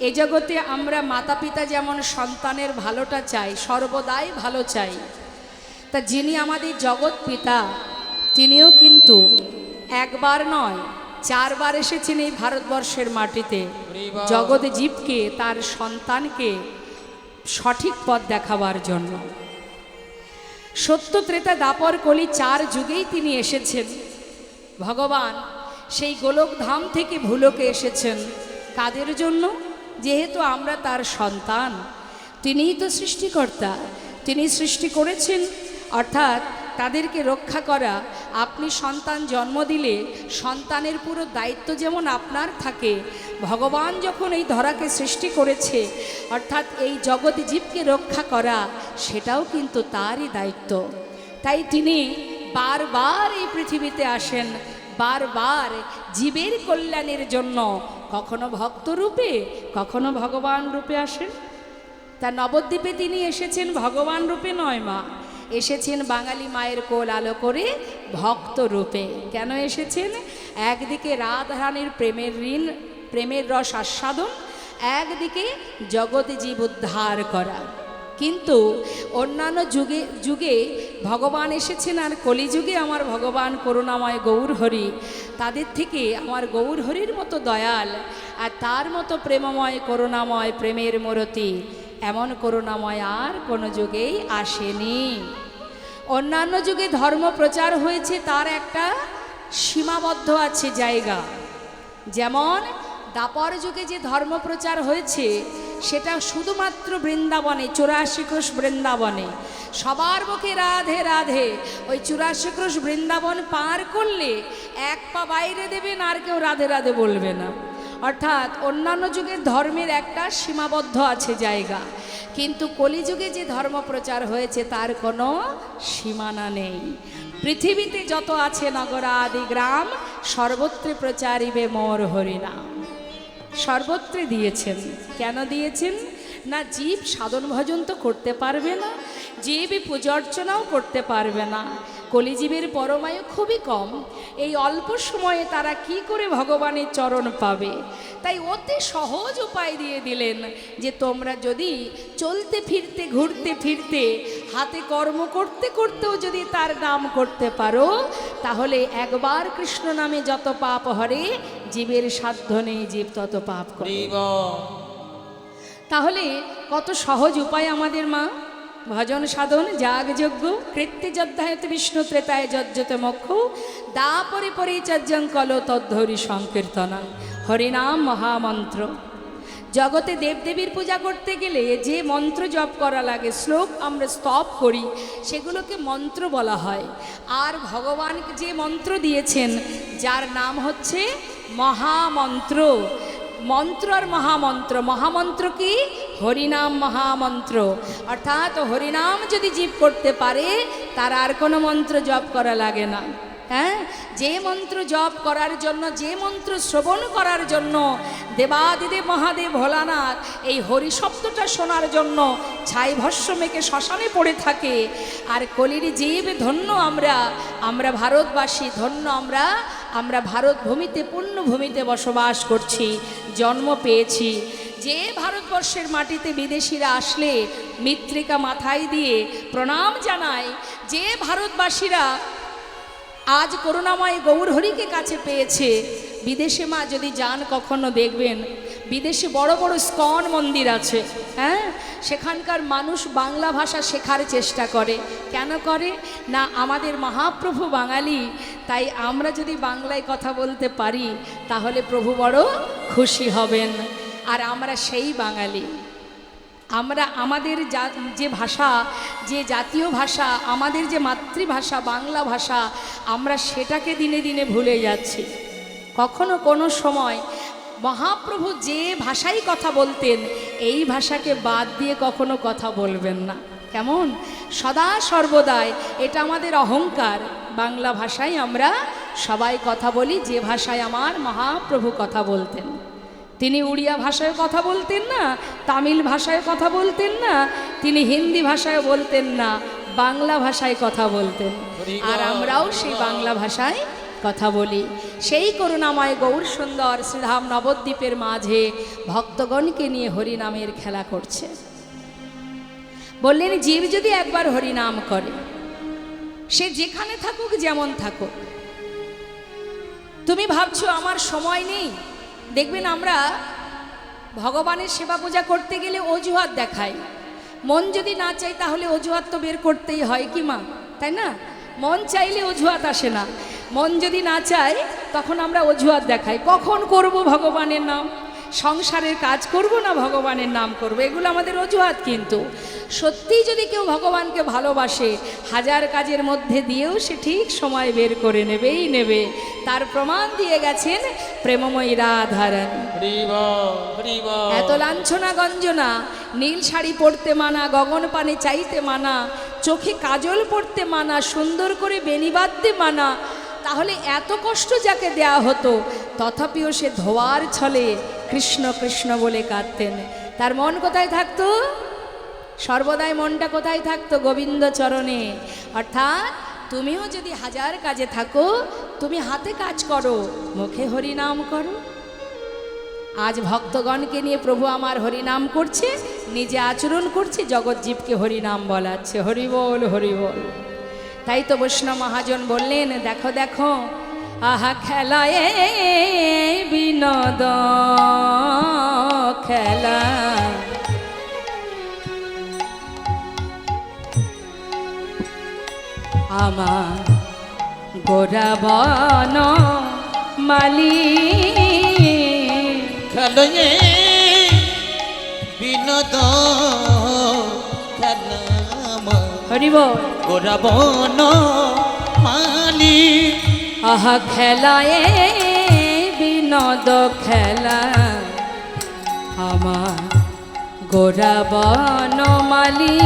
[SPEAKER 1] এ জগতে আমরা মাতা পিতা যেমন সন্তানের ভালোটা চাই, সর্বদাই ভালো চাই, তা যিনি আমাদের জগৎ পিতা তিনিও কিন্তু একবার নয় 4 বার এসেছেন এই ভারতবর্ষের মাটিতে জগৎ জীবকে, তার সন্তানকে সঠিক পথ দেখাবার জন্য। সত্য, ত্রেতা, দ্বাপর, কলি 4 যুগেই তিনি এসেছেন। ভগবান সেই গোলকধাম থেকে ভূলোকে এসেছেন কাদের জন্য? যেহেতু আমরা তার সন্তান, তিনিই তো সৃষ্টিকর্তা, তিনি সৃষ্টি করেছেন, অর্থাৎ তাদেরকে রক্ষা করা। আপনি সন্তান জন্ম দিলে সন্তানের পুরো দায়িত্ব যেমন আপনার থাকে, ভগবান যখন এই ধরাকে সৃষ্টি করেছে, অর্থাৎ এই জগৎ জীবকে রক্ষা করা, সেটাও কিন্তু তারই দায়িত্ব। তাই তিনি বারবার এই পৃথিবীতে আসেন, বারবার জীবের কল্যাণের জন্য, কখনো ভক্ত রূপে, কখনো ভগবান রূপে আসেন। তা নবদ্বীপে তিনি এসেছেন ভগবান রূপে নয় মা, এসেছেন বাঙালি মায়ের কোল আলো করে ভক্ত রূপে। কেন এসেছেন? একদিকে রাধারানীর প্রেমের ঋণ, প্রেমের রস আস্বাদন, একদিকে জগৎ জীব উদ্ধার করা। কিন্তু অন্যান্য যুগে ভগবান এসেছেন, আর কলিযুগে আমার ভগবান করুণাময় গৌরহরি, তাদের থেকে আমার গৌরহরির মতো দয়াল আর তার মতো প্রেমময় করুণাময় প্রেমের মূরতি এমন করুণাময় আর কোনো যুগেই আসেনি। অন্যান্য যুগে ধর্ম প্রচার হয়েছে, তার একটা সীমাবদ্ধ আছে জায়গা। যেমন দ্বাপর যুগে যে ধর্ম প্রচার হয়েছে সেটা শুধুমাত্র বৃন্দাবনে, 84 ক্রোশ বৃন্দাবনে, সবার মুখে রাধে রাধে। ওই 84 ক্রোশ বৃন্দাবন পার করলে 1 পা বাইরে দেবেন, আর কেউ রাধে রাধে বলবে না। অর্থাৎ অন্যান্য যুগের ধর্মের একটা সীমাবদ্ধ আছে জায়গা, কিন্তু কলিযুগে যে ধর্ম প্রচার হয়েছে তার কোনো সীমানা নেই। পৃথিবীতে যত আছে নগরাদি গ্রাম, সর্বত্রে প্রচারিবে মোর হরিনাম। সর্বত্রে দিয়েছেন। কেন দিয়েছেন? না জীব সাধন ভজন তো করতে পারবে না, জীব পূজার্চনাও করতে পারবে না। কলিজীবের পরমায়ু খুবই কম, এই অল্প সময়ে তারা কি করে ভগবানের চরণ পাবে? তাই অতি সহজ উপায় দিয়ে দিলেন যে তোমরা যদি চলতে ফিরতে, ঘুরতে ফিরতে, হাতে কর্ম করতে করতেও যদি তার নাম করতে পারো, তাহলে একবার কৃষ্ণ নামে যত পাপ হরে, জীবের সাধ্য নেই জীব তত পাপ করে। তাহলে কত সহজ উপায় আমাদের মা! ভজন সাধন, যাগযজ্ঞ, কৃত্যে যদ্ধায়ত বিষ্ণু, ত্রেতায় যজ্জতে মোক্ষ, দাপরে পরিচর্যং কল তদ্ধরি সংকীর্তনং। হরিনাম মহামন্ত্র। জগতে দেবদেবীর পূজা করতে গেলে যে মন্ত্র জপ করা লাগে, শ্লোক আমরা স্তব করি, সেগুলোকে মন্ত্র বলা হয়। আর ভগবান যে মন্ত্র দিয়েছেন, যার নাম হচ্ছে মহামন্ত্র। মন্ত্র আর মহামন্ত্র, মহামন্ত্র কি? হরিনাম মহামন্ত্র। অর্থাৎ হরিনাম যদি জীব করতে পারে, তার আর কোনো মন্ত্র জপ করা লাগে না। হ্যাঁ, যে মন্ত্র জপ করার জন্য, যে মন্ত্র শ্রবণ করার জন্য দেবাদিদেব মহাদেব ভোলানাথ এই হরি শব্দটা শোনার জন্য ছাই ভস্য মেখে শ্মশানে পড়ে থাকে। আর কলির জীব ধন্য আমরা ভারতবাসী ধন্য, আমরা ভারত ভূমিতে, পুণ্যভূমিতে বসবাস করছি, জন্ম পেয়েছি। যে ভারতবর্ষের মাটিতে বিদেশিরা আসলে মৃত্তিকা মাথায় দিয়ে প্রণাম জানায়, যে ভারতবাসীরা আজ করুণাময় গৌরহরিকে কাছে পেয়েছে, বিদেশে মা যদি যান কখনো দেখবেন, বিদেশে বড় বড় ইস্কন মন্দির আছে। হ্যাঁ, সেখানকার মানুষ বাংলা ভাষা শেখার চেষ্টা করে। কেন করে? না আমাদের মহাপ্রভু বাঙালি, তাই আমরা যদি বাংলায় কথা বলতে পারি তাহলে প্রভু বড় খুশি হবেন। আর আমরা সেই বাঙালি, আমরা আমাদের যে ভাষা, যে জাতীয় ভাষা, আমাদের যে মাতৃভাষা বাংলা ভাষা, আমরা সেটাকে দিনে দিনে ভুলে যাচ্ছি। কখনো কোনো সময় মহাপ্রভু যে ভাষায় কথা বলতেন, এই ভাষাকে বাদ দিয়ে কখনো কথা বলবেন না। কেমন? সদা সর্বদাই এটা আমাদের অহংকার। বাংলা ভাষায় আমরা সবাই কথা বলি, যে ভাষায় আমার মহাপ্রভু কথা বলতেন। তিনি উড়িয়া ভাষায় কথা বলতেন না, তামিল ভাষায় কথা বলতেন না, তিনি হিন্দি ভাষায় বলতেন না, বাংলা ভাষায় কথা বলতেন, আর আমরাও সেই বাংলা ভাষায় কথা বলি। সেই করুণাময় গৌর সুন্দর শ্রীধাম নবদ্বীপের মাঝে ভক্তগণকে নিয়ে হরিনামের খেলা করছে। বললেন জীব যদি একবার হরিনাম করে, সে যেখানে থাকুক যেমন থাকুক, তুমি ভাবছো আমার সময় নেই, দেখবেন আমরা ভগবানের সেবা পূজা করতে গেলে অজুহাত দেখাই। মন যদি না চাই তাহলে অজুহাত তো বের করতেই হয় কি মা, তাই না? মন চাইলে অজুহাত আসে না, মন যদি না চায় তখন আমরা অজুহাত দেখাই। কখন করব ভগবানের নাম, সংসারের কাজ করব না ভগবানের নাম করব, এগুলো আমাদের অজুহাত। কিন্তু সত্যিই যদি কেউ ভগবানকে ভালোবাসে, হাজার কাজের মধ্যে দিয়েও সে ঠিক সময় বের করে নেবেই নেবে। তার প্রমাণ দিয়ে গেছেন প্রেমময়ী রাধারানী। এত লাঞ্ছনা গঞ্জনা, নীল শাড়ি পরতে মানা, গগন পানে চাইতে মানা, চোখে কাজল পরতে মানা, সুন্দর করে বেনি বাঁধতে মানা, তাহলে এত কষ্ট যাকে দেয়া হতো তথাপিও সে ধোয়ার ছলে কৃষ্ণ কৃষ্ণ বলে কাঁদতেন। তার মন কোথায় থাকতো? সর্বদাই মনটা কোথায় থাকতো? গোবিন্দ চরণে। অর্থাৎ তুমিও যদি হাজার কাজে থাকো, তুমি হাতে কাজ করো, মুখে হরিনাম করো। আজ ভক্তগণকে নিয়ে প্রভু আমার হরিনাম করছে, নিজে আচরণ করছে, জগৎজীবকে হরিনাম বলাচ্ছে। হরি বল, হরি বল। তাই তো বৈষ্ণব মহাজন বললেন, দেখো দেখো আহা খেলায় বিনোদ খেলা, আমার গোরা বন মালি,
[SPEAKER 2] খেলয়ে বিনোদ খেলাম
[SPEAKER 1] হরি বল।
[SPEAKER 2] গোরা বন মালি,
[SPEAKER 1] আহা খেলায় বিনোদ খেলা, আমার গোরা বনমালী।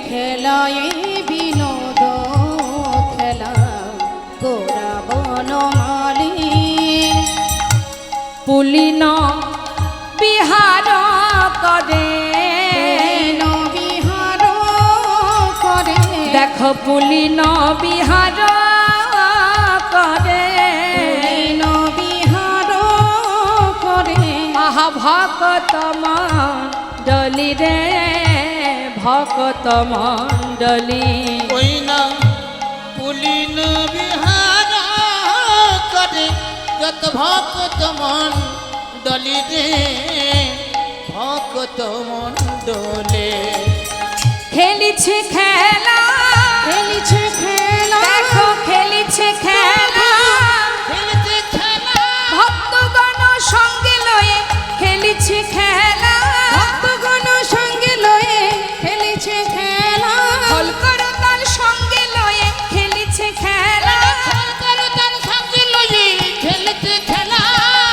[SPEAKER 3] খেলায় বিনোদ খেলা গোরা বনমালী,
[SPEAKER 1] পুলিন বিহার করে,
[SPEAKER 3] বিহার করে,
[SPEAKER 1] দেখো পুলিন বিহার করে,
[SPEAKER 3] বিহার করে,
[SPEAKER 1] আহা ভকত মণ্ডলী রে, ভকত মণ্ডলী।
[SPEAKER 2] ওই না পুলিন বিহার করে, যত ভক্ত মণ্ডলী রে, ভক্ত মণ্ডলে
[SPEAKER 1] খেলিছে খেলা,
[SPEAKER 3] খেলিছে খেলা,
[SPEAKER 1] দেখো খেলিছে খেলা,
[SPEAKER 2] খেলতে খেলা,
[SPEAKER 1] ভক্তগণ সঙ্গে লয়ে খেলিছে খেলা,
[SPEAKER 3] ভক্তগণ সঙ্গে লয়ে খেলিছে খেলা,
[SPEAKER 1] হলকরতার সঙ্গে লয়ে খেলিছে খেলা,
[SPEAKER 2] তার সঙ্গে লয়ে খেলতে খেলা,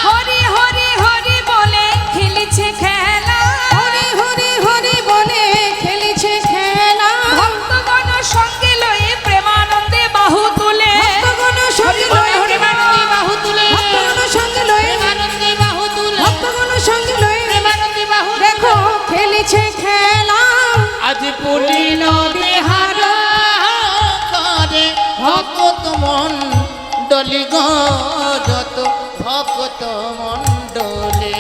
[SPEAKER 1] হরি হরি হরি বলে খেলিছে খেলা,
[SPEAKER 3] হরি হরি হরি বলে খেলিছে খেলা,
[SPEAKER 1] ভক্তগণ সঙ্গে লয়ে প্রেমানন্দে বাহু তুলে,
[SPEAKER 3] ভক্তগণ সঙ্গে লয়ে
[SPEAKER 2] প্রেমানন্দে বাহু তুলে,
[SPEAKER 3] ভক্তগণ সঙ্গে লয়ে,
[SPEAKER 2] প্রেমানন্দে বাহু তুলে,
[SPEAKER 3] ভক্তগণ সঙ্গে লয়ে,
[SPEAKER 2] প্রেমানন্দে বাহু তুলে,
[SPEAKER 3] দেখো খেলিছে খেলা,
[SPEAKER 2] আজ পুলিন বিহার করে, ভক্ত মণ্ডলী গো, যত ভক্ত মণ্ডলে।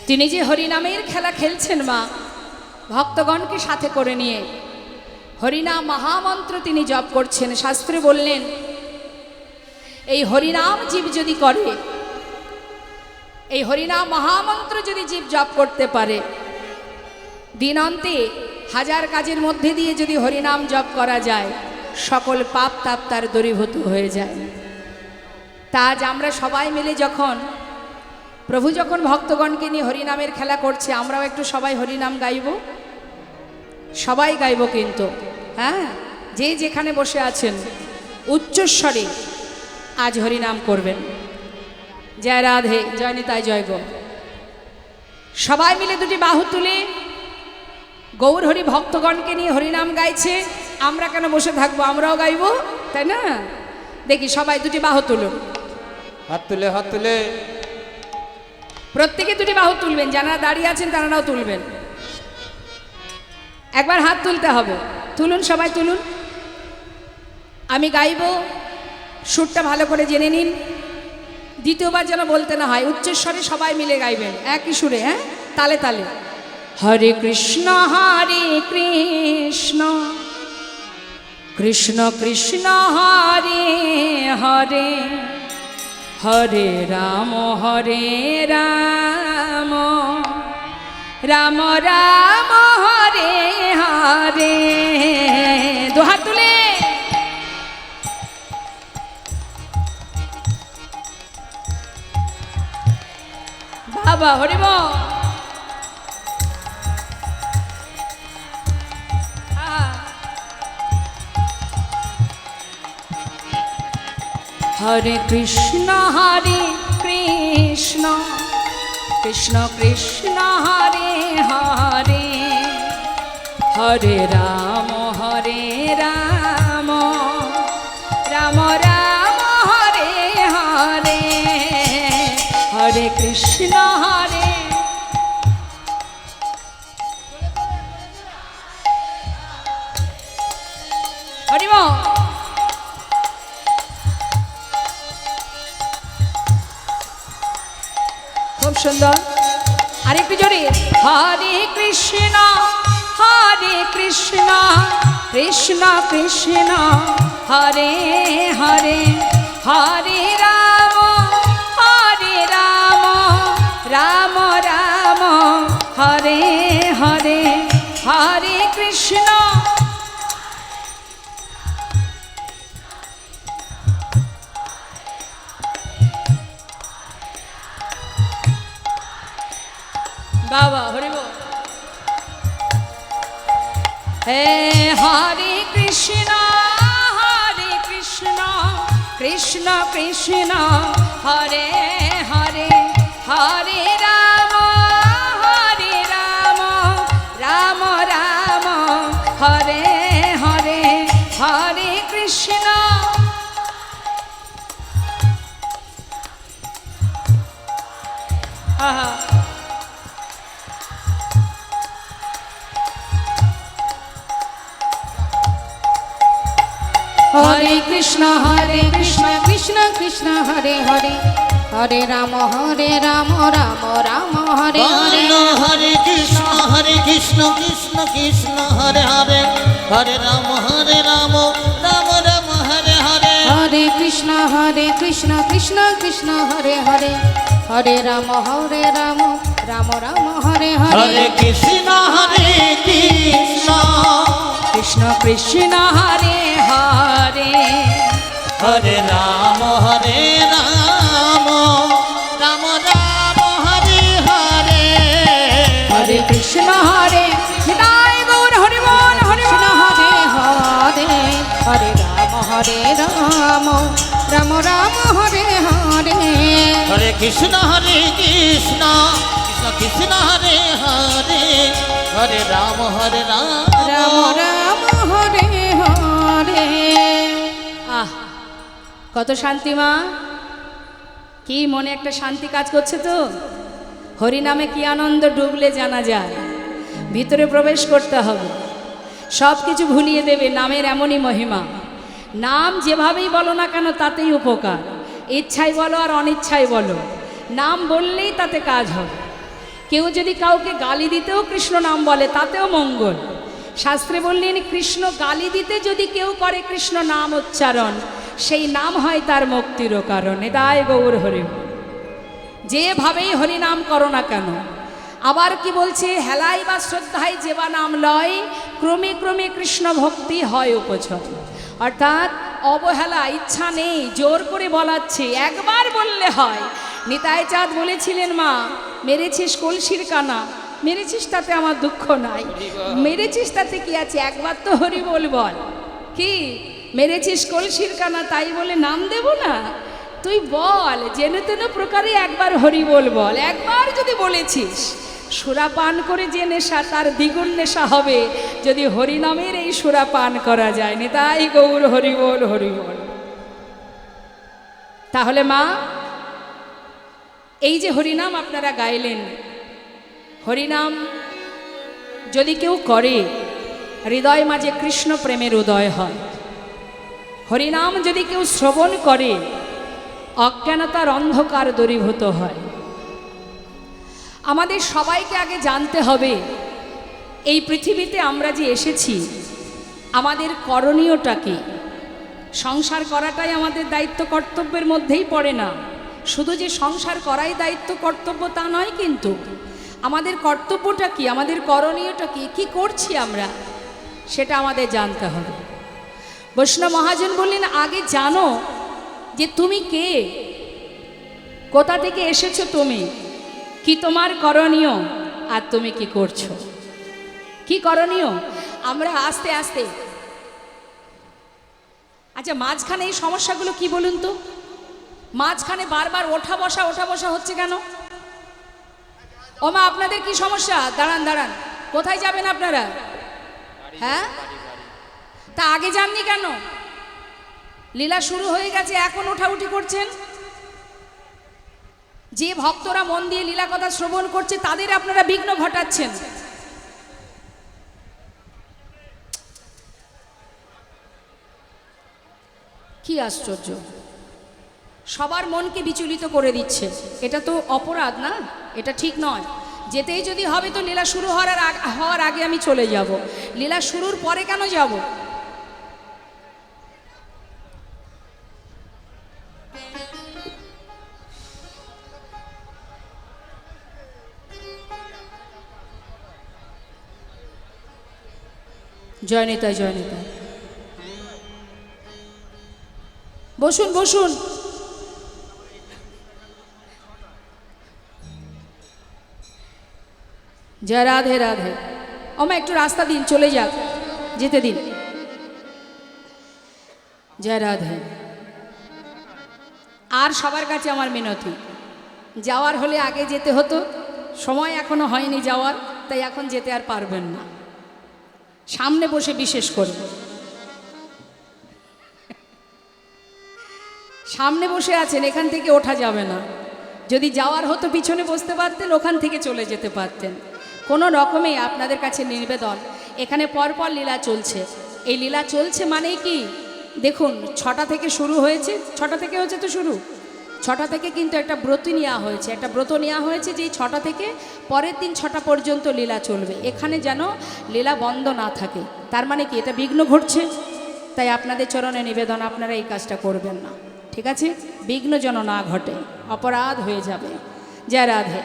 [SPEAKER 1] তিনি যে হরিনামের খেলা খেলছেন মা, ভক্তগণকে সাথে করে নিয়ে হরিনাম মহামন্ত্র তিনি জপ করছেন। শাস্ত্রে বললেন এই হরিনাম জীব যদি করে, এই হরিনাম মহামন্ত্র যদি জীব জপ করতে পারে, দিনান্তে হাজার কাজের মধ্যে দিয়ে যদি হরিনাম জপ করা যায়, সকল পাপ তাপ তার দূরীভূত হয়ে যায়। তা আজ আমরা সবাই মিলে যখন প্রভু যখন ভক্তগণকে নিয়ে হরিনামের খেলা করছে, আমরাও একটু সবাই হরিনাম গাইব, সবাই গাইব কিন্তু, হ্যাঁ, যে যেখানে বসে আছেন উচ্চস্বরে আজ হরিনাম করবেন। জয় রাধে, জয় নিতাই, জয় গো। সবাই মিলে দুটি বাহু তুলে গৌর হরি ভক্তগণকে নিয়ে হরিনাম গাইছে, আমরা কেন বসে থাকবো, আমরাও গাইব, তাই না? দেখি সবাই দুটি বাহু তুলুন,
[SPEAKER 2] হাত তুলে, হাত তুলে,
[SPEAKER 1] প্রত্যেকে দুটি বাহু তুলবেন, যারা দাঁড়িয়ে আছেন তারাও তুলবেন। একবার হাত তুলতে হবে, তুলুন সবাই তুলুন। আমি গাইব, সুরটা ভালো করে জেনে নিন, দ্বিতীয়বার যেন বলতে না হয়, উচ্চস্বরে সবাই মিলে গাইবেন একই সুরে, হ্যাঁ, তালে তালে। হরে কৃষ্ণ কৃষ্ণ কৃষ্ণ হরে হরে, হরে রাম রাম রাম হরে হরে। দুহাত তুলে বাবা হরি বল। হরে কৃষ্ণ কৃষ্ণ কৃষ্ণ হরে হরে, হরে রাম রাম রাম হরে হরে, হরে কৃষ্ণ হরি বল। খুব সুন্দর, আরেকটু জোরে। হরে কৃষ্ণ কৃষ্ণ কৃষ্ণ হরে হরে, হরে রাম রাম রাম হরে হরে, হরে কৃষ্ণ বাবা হরি বল। হে হরে কৃষ্ণ কৃষ্ণ কৃষ্ণ হরে হরে, হরে রাম রাম রাম হরে হরে, হরে কৃষ্ণ আহা।
[SPEAKER 3] হরে কৃষ্ণ কৃষ্ণ কৃষ্ণ হরে হরে, হরে রাম রাম রাম হরে হরে।
[SPEAKER 2] হরে কৃষ্ণ কৃষ্ণ কৃষ্ণ হরে হরে, হরে রাম রাম রাম হরে হরে।
[SPEAKER 3] হরে কৃষ্ণ কৃষ্ণ কৃষ্ণ হরে হরে, হরে রাম রাম রাম হরে হরে।
[SPEAKER 2] হরে কৃষ্ণ কৃষ্ণ
[SPEAKER 1] কৃষ্ণ কৃষ্ণ হরে হরে,
[SPEAKER 2] হরে রাম রাম রাম হরে হরে।
[SPEAKER 1] হরে কৃষ্ণ হরে হৃদয় গৌর হরি বল। হরি
[SPEAKER 3] কৃষ্ণ
[SPEAKER 1] বল।
[SPEAKER 3] হরে হরে, হরে রাম রাম রাম হরে হরে।
[SPEAKER 2] হরে কৃষ্ণ কৃষ্ণ কৃষ্ণ হরে হরে, হরে রাম
[SPEAKER 3] রাম রাম হরে হরে।
[SPEAKER 1] আহ, কত শান্তি মা, কি মনে একটা শান্তি কাজ করছে তো। হরিনামে কি আনন্দ ডুবলে জানা যায়। ভিতরে প্রবেশ করতে হবে, সব কিছু ভুলিয়ে দেবে নামের এমনই মহিমা। নাম যেভাবেই বলো না কেন তাতেই উপকার, ইচ্ছাই বলো আর অনিচ্ছাই বলো, নাম বললেই তাতে কাজ হবে। কেউ যদি কাউকে গালি দিতেও কৃষ্ণ নাম বলে তাতেও মঙ্গল। শাস্ত্রে বললেন কৃষ্ণ গালি দিতে যদি কেউ করে কৃষ্ণ নাম উচ্চারণ, সেই নাম হয় তার মুক্তিরও কারণ। এদায় গৌর হরি, যেভাবেই হরিনাম করো না কেন। আবার কি বলছে, হেলাই বা শ্রদ্ধায় যেবা নাম লয়, ক্রমে ক্রমে কৃষ্ণ ভক্তি হয় উপচয়। অর্থাৎ অবহেলা, ইচ্ছা নেই, জোর করে বলাচ্ছে, একবার বললে হয়। নিতাই চাঁদ বলেছিলেন, মা মেরেছিস কলসির কানা, মেরেছিস তাতে আমার দুঃখ নাই, মেরেছিস তাতে কি আছে, একবার তো হরি বল বল। কি মেরেছিস কলসির কানা তাই বলে নাম দেব না? তুই বল, জেনে তেন প্রকারে একবার হরি বল বল। একবার যদি বলেছিস, সুরা পান করে যে নেশা তার দ্বিগুণ নেশা হবে যদি হরিনামের এই সুরা পান করা যায়। নিতাই গৌর হরি বল হরি বল। তাহলে মা, এই যে হরিনাম আপনারা গাইলেন, হরিনাম যদি কেউ করে হৃদয় মাঝে কৃষ্ণ প্রেমের উদয় হয়। হরিনাম যদি কেউ শ্রবণ করে অজ্ঞানতার অন্ধকার দূরীভূত হয়। আমাদের সবাইকে আগে জানতে হবে এই পৃথিবীতে আমরা যে এসেছি আমাদের করণীয়টা কি। সংসার করাটাই আমাদের দায়িত্ব কর্তব্যের মধ্যেই পড়ে না। শুধু যে সংসার করাই দায়িত্ব কর্তব্য তা নয়, কিন্তু আমাদের কর্তব্যটা কি, আমাদের করণীয়টা কি, কি করছি আমরা, সেটা আমাদের জানতে হবে। বৈষ্ণব মহাজন বললেন আগে জানো যে তুমি কে, কোথা থেকে এসেছো, তুমি কি, তোমার করণীয়, আর তুমি কি করছো, কি করণীয়। আমরা আস্তে আস্তে, আচ্ছা মাঝখানে এই সমস্যাগুলো কি বলুন তো, মাঝখানে বারবার ওঠা বসা হচ্ছে কেন? ওমা আপনাদের কি সমস্যা? দাঁড়ান দাঁড়ান, কোথায় যাবেন আপনারা? হ্যাঁ, তা আগে যাননি কেন? লীলা শুরু হয়ে গেছে, এখন ওঠাউঠি করছেন। যে ভক্তরা মন দিয়ে লীলা কথা শ্রবণ করছে তাদের আপনারা বিঘ্ন ঘটাচ্ছেন। কি আশ্চর্য, সবার মনকে বিচলিত করে দিচ্ছে। এটা তো অপরাধ না, এটা ঠিক নয়। যেতেই যদি হবে তো লীলা শুরু হওয়ার আগে আমি চলে যাব, লীলা শুরুর পরে কেন যাব? জয় নিতাই, জয় নিতাই। বসুন বসুন। জয় রাধে রাধে। ওমা একটু রাস্তা দিন, চলে যাক, যেতে দিন। জয় রাধে। আর সবার কাছে আমার মিনতি, যাওয়ার হলে আগে যেতে হতো, সময় এখনো হয়নি যাওয়ার, তাই এখন যেতে আর পারবেন না। সামনে বসে বিশেষ করে সামনে বসে আছেন, এখান থেকে ওঠা যাবে না। যদি যাওয়ার হতো পিছনে বসতে পারতেন, ওখান থেকে চলে যেতে পারতেন। কোনো রকমে আপনাদের কাছে নিবেদন, এখানে পরপর লীলা চলছে। এই লীলা চলছে মানে কি, দেখুন 6টা থেকে শুরু হয়েছে, 6টা থেকে হচ্ছে তো শুরু, 6টা থেকে কিন্তু একটা ব্রত নেওয়া হয়েছে, একটা ব্রত নেওয়া হয়েছে যে 6টা থেকে পরের দিন 6টা পর্যন্ত লীলা চলবে। এখানে যেন লীলা বন্ধ না থাকে, তার মানে কি এটা বিঘ্ন ঘটছে। তাই আপনাদের চরণে নিবেদন, আপনারা এই কাজটা করবেন না, ঠিক আছে? বিঘ্ন যেন না ঘটে, অপরাধ হয়ে যাবে। জয় রাধে।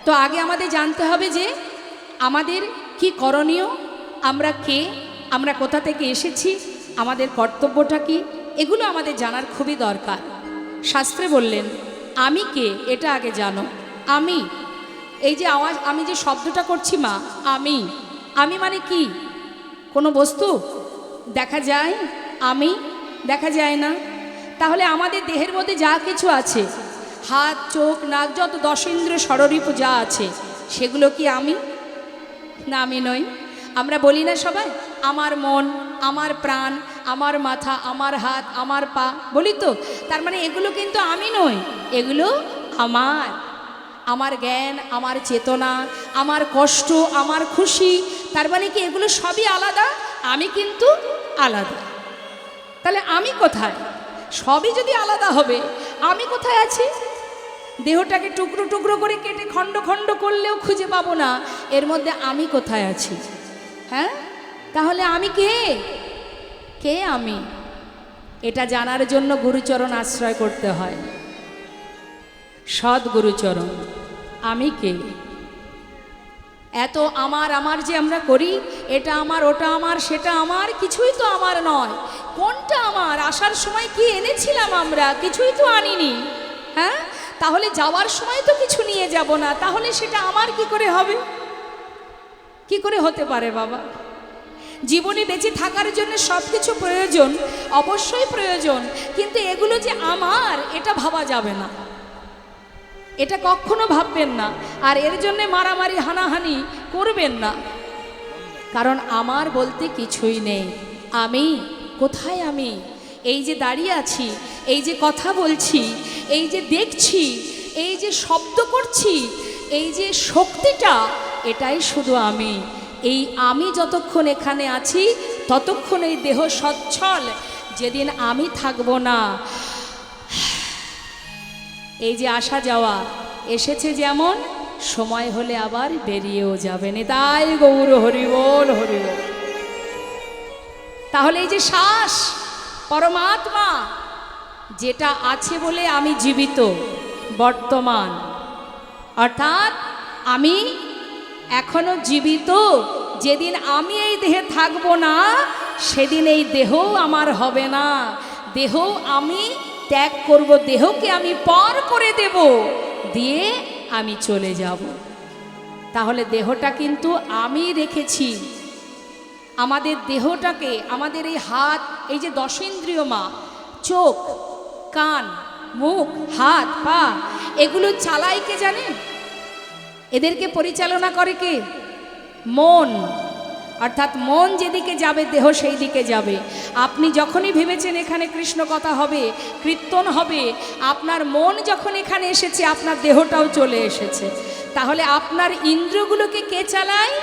[SPEAKER 1] তো আগে আমাদের জানতে হবে যে আমাদের কি করণীয়, আমরা কে, আমরা কোথা থেকে এসেছি, আমাদের কর্তব্যটা কি, এগুলো আমাদের জানার খুবই দরকার। শাস্ত্রে বললেন আমি কে, এটা আগে জানো। আমি, এই যে আওয়াজ, আমি যে শব্দটা করছি মা, আমি, আমি মানে কি? কোনো বস্তু দেখা যায়? আমি দেখা যায় না। তাহলে আমাদের দেহের মধ্যে যা কিছু আছে, হাত, চোখ, নাক, যত দশেন্দ্র ষড়রিপু যা আছে, সেগুলো কি আমি? না, আমি নই। আমরা বলি না সবাই আমার মন, আমার প্রাণ, আমার মাথা, আমার হাত, আমার পা, বলি তো? তার মানে এগুলো কিন্তু আমি নই, এগুলো আমার। আমার জ্ঞান, আমার চেতনা, আমার কষ্ট, আমার খুশি, তার মানে কি এগুলো সবই আলাদা, আমি কিন্তু আলাদা। তাহলে আমি কোথায়? সবই যদি আলাদা হবে, আমি কোথায় আছি? দেহটাকে টুকরো টুকরো করে কেটে খণ্ড খণ্ড করলেও খুঁজে পাবো না এর মধ্যে আমি কোথায় আছি। হ্যাঁ, তাহলে আমি কে? কে আমি? এটা জানার জন্য গুরুচরণ আশ্রয় করতে হয়, সৎ গুরুচরণ। আমি কে? এত আমার আমার যে আমরা করি, এটা আমার, ওটা আমার, সেটা আমার, কিছুই তো আমার নয়। কোনটা আমার? আসার সময় কি এনেছিলাম আমরা? কিছুই তো আনিনি। হ্যাঁ, তাহলে যাওয়ার সময় তো কিছু নিয়ে যাব না, তাহলে সেটা আমার কি করে হবে? কি করে হতে পারে বাবা? জীবনে বেঁচে থাকার জন্য সব কিছু প্রয়োজন, অবশ্যই প্রয়োজন, কিন্তু এগুলো যে আমার, এটা ভাবা যাবে না, এটা কখনো ভাববেন না। আর এর জন্যে মারামারি হানাহানি করবেন না, কারণ আমার বলতে কিছুই নেই। আমি কোথায়? আমি এই যে দাঁড়িয়ে আছি, এই যে কথা বলছি, এই যে দেখছি, এই যে শব্দ করছি, এই যে শক্তিটা, এটাই শুধু আমি। এই আমি যতক্ষণ এখানে আছি ততক্ষণ এই দেহ সচ্ছল, যেদিন আমি থাকবো না, এই যে আসা যাওয়া এসেছে যেমন, সময় হলে আবার বেরিয়েও যাবেন। তাই গৌর হরিবোল হরিবোল। তাহলে এই যে শ্বাস, পরমাত্মা যেটা আছে বলে আমি জীবিত বর্তমান, অর্থাৎ আমি এখনো জীবিত। যেদিন আমি এই দেহে থাকবো না, সেদিন এই দেহ আমার হবে না। দেহ আমি ত্যাগ করব, দেহকে আমি পর করে দেব, দিয়ে আমি চলে যাব। তাহলে দেহটা কিন্তু আমি রেখেছি। আমাদের দেহটাকে, আমাদের এই হাত, এই যে দশেন্দ্রিয় মা, চোখ, কান, মুখ, হাত, পা, এগুলো চালায় কে জানেন? এদেরকে পরিচালনা করে কে? মন। অর্থাৎ মন যেদিকে যাবে দেহ সেই দিকে যাবে। আপনি যখনই ভেবেছেন এখানে কৃষ্ণ কথা হবে, কীর্তন হবে, আপনার মন যখন এখানে এসেছে আপনার দেহটাও চলে এসেছে। তাহলে আপনার ইন্দ্রিয়গুলোকে কে চালায়?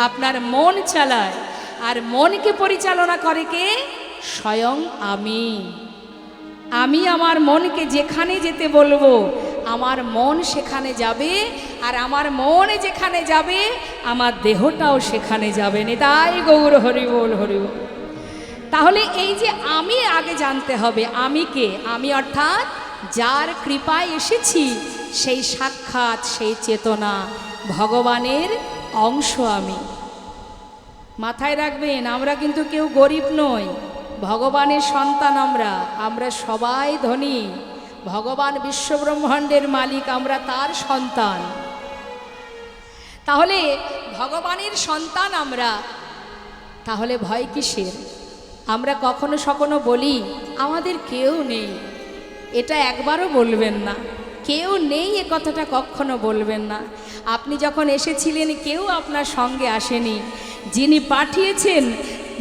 [SPEAKER 1] আপনার মন চালায়। আর মনকে পরিচালনা করে কে? স্বয়ং আমি। আমি আমার মনকে যেখানে যেতে বলবো আমার মন সেখানে যাবে, আর আমার মন যেখানে যাবে আমার দেহটাও সেখানে যাবে। নিতাই গৌর হরিবোল হরিবোল। তাহলে এই যে আমি আগে জানতে হবে, আমি কে? আমি অর্থাৎ যার কৃপায় এসেছি, সেই সাক্ষাৎ, সেই চেতনা, ভগবানের অংশ আমি। মাথায় রাখবেন, আমরা কিন্তু কেউ গরিব নই, ভগবানের সন্তান। আমরা সবাই ধনী। ভগবান বিশ্বব্রহ্মাণ্ডের মালিক, আমরা তার সন্তান। তাহলে ভগবানের সন্তান আমরা, তাহলে ভয় কিসের? আমরা কখনো সখনো বলি আমাদের কেউ নেই, এটা একবারও বলবেন না। কেউ নেই এ কথাটা কখনো বলবেন না। আপনি যখন এসেছিলেন কেউ আপনার সঙ্গে আসেনি। যিনি পাঠিয়েছেন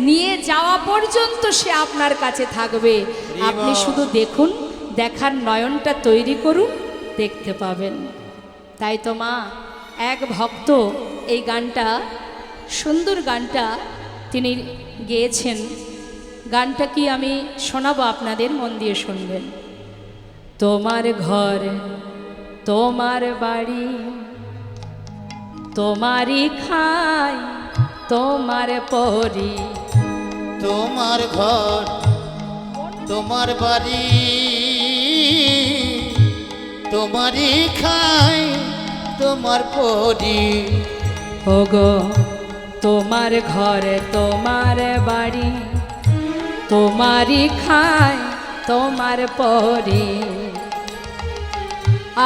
[SPEAKER 1] নিয়ে যাওয়া পর্যন্ত সে আপনার কাছে থাকবে। আপনি শুধু দেখুন, দেখার নয়নটা তৈরি করুন, দেখতে পাবেন। তাই তো মা, এক ভক্ত এই গানটা, সুন্দর গানটা তিনি গেয়েছেন। গানটা কি আমি শোনাবো আপনাদের, মন দিয়ে শুনবেন। তোমার ঘর, তোমার বাড়ি, তোমারই খাই, তোমার পরি।
[SPEAKER 2] তোমার ঘর, তোমার বাড়ি, তোমারই খাই, তোমার পরি।
[SPEAKER 1] ওগো তোমার ঘর, তোমার বাড়ি, তোমারই খাই, তোমার পরি।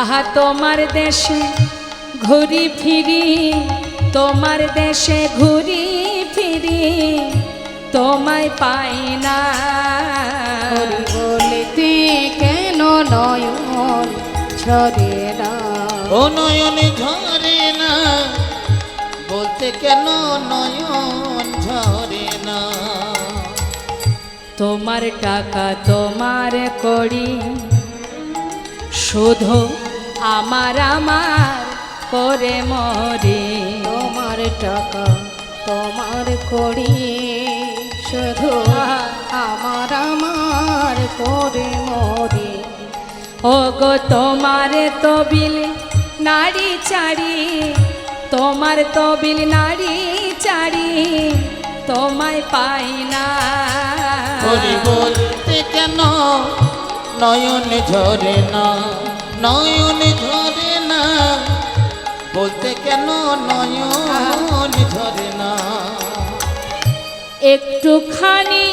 [SPEAKER 1] আহা তোমার দেশে ঘুরি ফিরি, তোমার দেশে ঘুরি ফিরি, তোমায় পাই না।
[SPEAKER 3] বলিতে কেন নয়ন ঝরে না?
[SPEAKER 2] ও নয়ন ঝরে না, বলতে কেন নয়ন ঝরে না?
[SPEAKER 1] তোমার টাকা, তোমার কড়ি, শুধু আমার আমার করে মরে।
[SPEAKER 3] তোমার টাকা, তোমার কড়ি, শুধু আমার আমার করে মরে।
[SPEAKER 1] ওগো তোমার তবিল নারী চারি, তোমার তবিল নারী চারি, তোমায় পাই না।
[SPEAKER 2] হরি বলতে কেন নয়ন ঝরে না? নয়ন ঝরে না, বলতে কেন নয়ন ঝরে না?
[SPEAKER 1] একটুখানি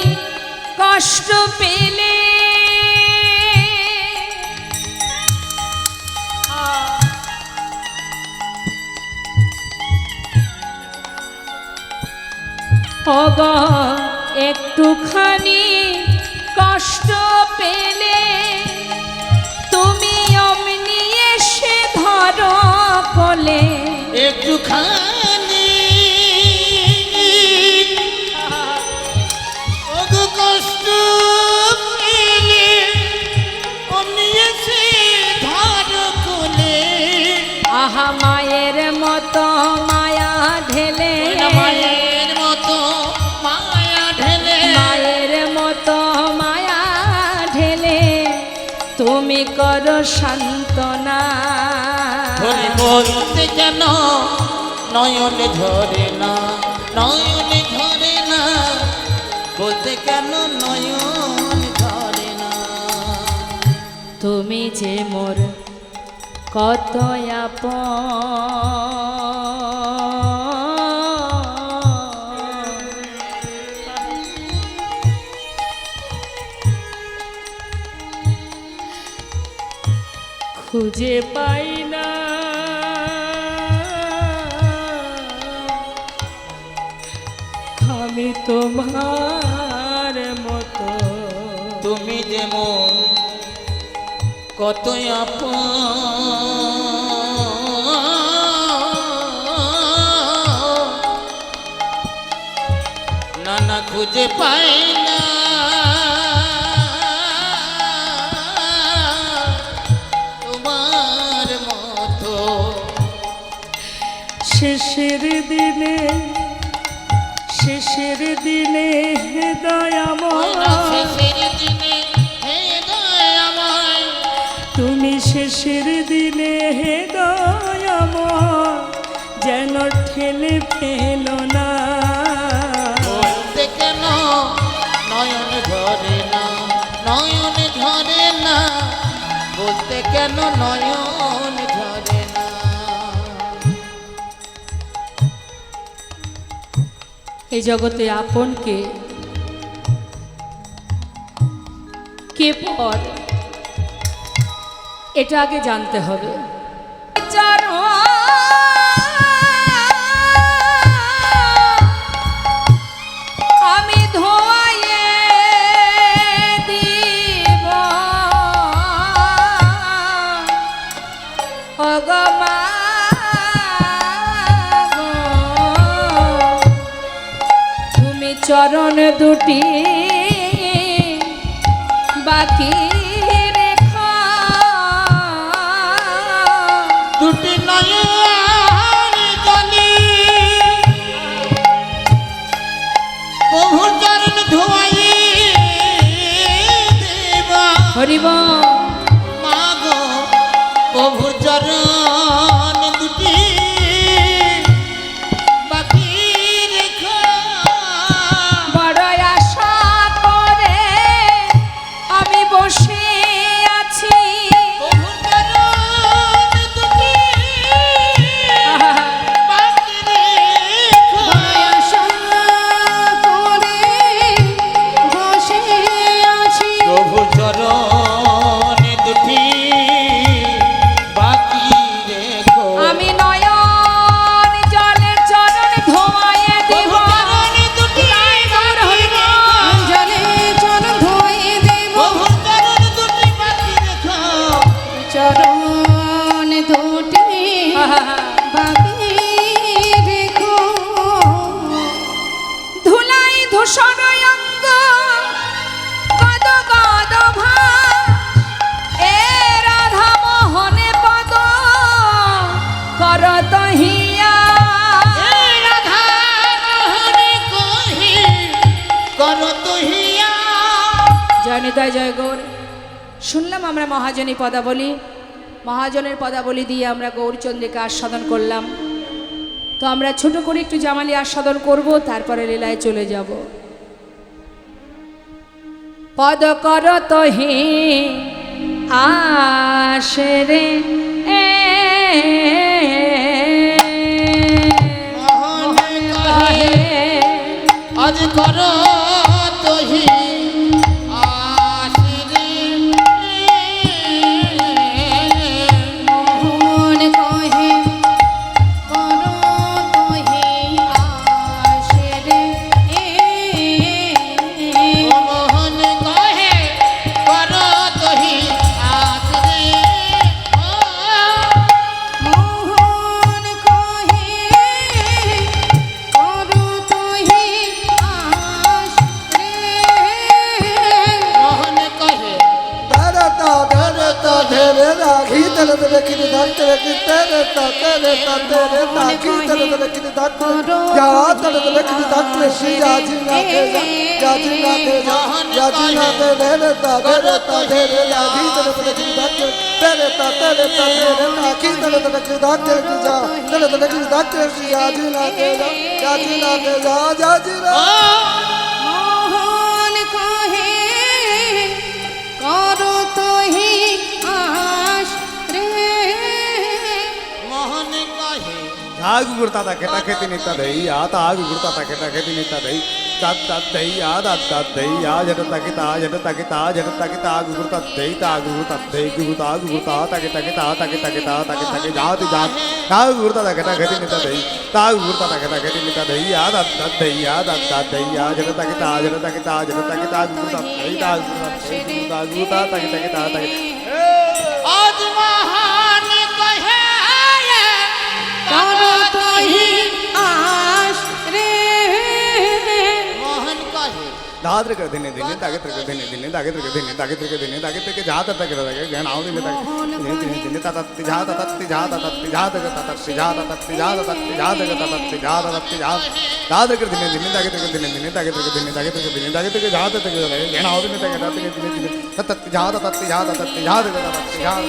[SPEAKER 1] কষ্ট পেলে ওগো একটুখানি কষ্ট পেলে তুমি অমনি এসে ধরো কোলে।
[SPEAKER 2] একটুখানি ওগো কষ্ট পেলে অমনি এসে ধরো কোলে।
[SPEAKER 1] আহা মায়ের মতো মায়া ঢেলে তুমি করো সান্ত্বনা।
[SPEAKER 2] হরি বলতে কেন নয়নে ঝরে না, নয়নে ঝরে না, বলতে কেন নয়ন ঝরে না।
[SPEAKER 1] তুমি যে মোর কত খুঁজে পাই না আমি তোমার মতো।
[SPEAKER 2] তুমি যেমন কত না না খুঁজে পাই না তোমার মতো।
[SPEAKER 1] শেষের দিনে, শেষের দিনে দয়াময়,
[SPEAKER 2] শেষের দিনে হে দয়াময়,
[SPEAKER 1] তুমি শেষের দিনে হে দয়াময় যেন ঠেলে ফেলো না।
[SPEAKER 2] বলতে কেন নয়ন ঝরে না, নয়ন ঝরে না, বলতে কেন নয়ন ঝরে না।
[SPEAKER 1] এই জগতে আপনকে কে পর এটা আগে জানতে হবে। আমি ধোয়াইয়ে দিব অগমা চরণ দুটি বাকি রেখা,
[SPEAKER 2] দুটি নয়ন জলে প্রভুর চরণ ধোয়াই দেবা।
[SPEAKER 1] হরিব
[SPEAKER 2] মাগো প্রভুর চরণ দুটি বাকি রেখা।
[SPEAKER 1] বড় আশা করে আমি বসে আছি,
[SPEAKER 2] প্রভুর চরণ দুটি বাকি রেখা।
[SPEAKER 3] আশা করে বসে আছি,
[SPEAKER 2] প্রভু চরণ দুটি বাকি রেখো।
[SPEAKER 1] আমি নয়ন জলে চরণ ধোয়াইয়ে দেব।
[SPEAKER 2] চরণ দুটি বাকি রেখো।
[SPEAKER 3] জলে চরণ ধোয়ে দেব,
[SPEAKER 2] প্রভু চরণ দুটি বাকি রেখো।
[SPEAKER 3] চরণ দুটি বাকি রেখো।
[SPEAKER 1] ধুলাই ধূসর অঙ্গ গদ গদ এ রাধা মোহনে পদ করত হিয়া।
[SPEAKER 2] হে রাধা মোহনে কহি করত হিয়া।
[SPEAKER 1] জয় নিতাই জয় গৌর। শুনলাম আমরা মহাজনী পদাবলী, মহাজনের পদাবলী দিয়ে আমরা গৌরচন্দ্রিকা আস্বাদন করলাম। তো আমরা ছোট করে একটু জামালি আস্বাদন করব, তারপরে লীলায় চলে যাব। পদ করত হে আশরে
[SPEAKER 2] মোহনে কহে আজ করত হি আশিরে।
[SPEAKER 3] মন কহে করো তোহে আসে রে।
[SPEAKER 2] মোহন কহে করত হি আশিরে।
[SPEAKER 3] মোহন কহে করো তোহে আসে রে।
[SPEAKER 4] তেরে তেরে কিনি ধান তেরে কি তেরে তা তেরে তা তেরে তা কি তেরে তেরে কিনি ধান যা তেরে তেরে কিনি ধান তেরে সি আজি না তে যা জি না তে যা জি না তে রে তা রে তা রে আজি তেরে তেরে কিনি ধান তেরে তা তেরে তা কি তেরে তেরে কিনি ধান তেরে যা তেরে তেরে কিনি ধান তেরে সি আজি না তে যা জি না তে যা জি না
[SPEAKER 3] মোহন কহে করো তোহি আশ রে
[SPEAKER 2] মোহন কহে
[SPEAKER 4] आग गुड़ता था केटा खेती निता दही आता आग गुड़ता था केटा खेती निता दही तात तात दही याद आता दही या जटता की ता जटता की ता जटता की ता आग गुड़ता दही ता आग गुड़ता दही की गुड़ता आग गुड़ता ताके ताके ता ताके ताके ता ताके ताके जात जात आग गुड़ता था केटा खेती निता दही ता आग गुड़ता था केटा खेती निता दही याद आता दही या जटता की ता जटता की ता जटता की ता आग गुड़ता दही ता आग गुड़ता ताके ताके ता ताके
[SPEAKER 2] আজ মহান কহে
[SPEAKER 3] করো তোহি আশ রে
[SPEAKER 2] মোহন কহে
[SPEAKER 4] दादर कर देने देने ताके कर देने देने ताके कर देने ताके कर देने ताके के जाता तक रहा है ज्ञान आओ देने ताके देने देने ता ती जाता ती जाता ती जाता ता ती जाता ती जाता ती जाता ती जाता ती जाता दादर कर देने देने ताके कर देने देने ताके कर देने ताके कर देने ताके के जाता तक रहा है ज्ञान आओ देने ताके जाते के देने ता ती जाता ती जाता ती जाता ती जाता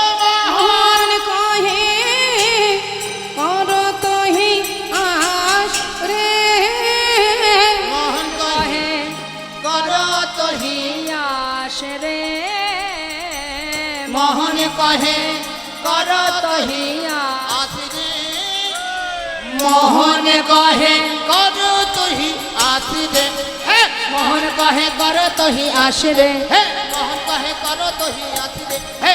[SPEAKER 3] মোহন কহে করো তোহি আশ রে
[SPEAKER 2] মোহন কহে কর তোহি
[SPEAKER 1] আশ রে
[SPEAKER 2] মোহন কহে কর তোহি আসিরে মোহন কহে কর তোহি আসিরে হে মোহন কহে কর তোহি
[SPEAKER 1] আসরে
[SPEAKER 2] হে মোহন কহে কর তোহি আসিরে হে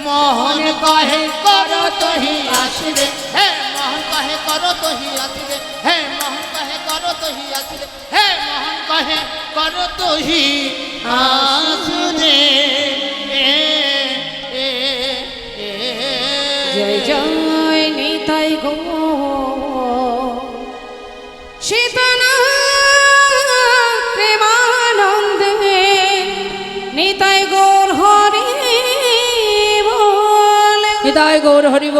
[SPEAKER 2] মোহন কহে কর তোহি আসিরে হে মোহন কহে কর তোহি আসিরে হে মোহন কহে কর তোহি আসিরে হে মোহন কহে কর তোহি আসিরে
[SPEAKER 3] জয় জয় নিতাই গো শীতনা প্রেমানন্দে নিতাই গৌর হরি বল
[SPEAKER 1] হৃদয় গৌর হরি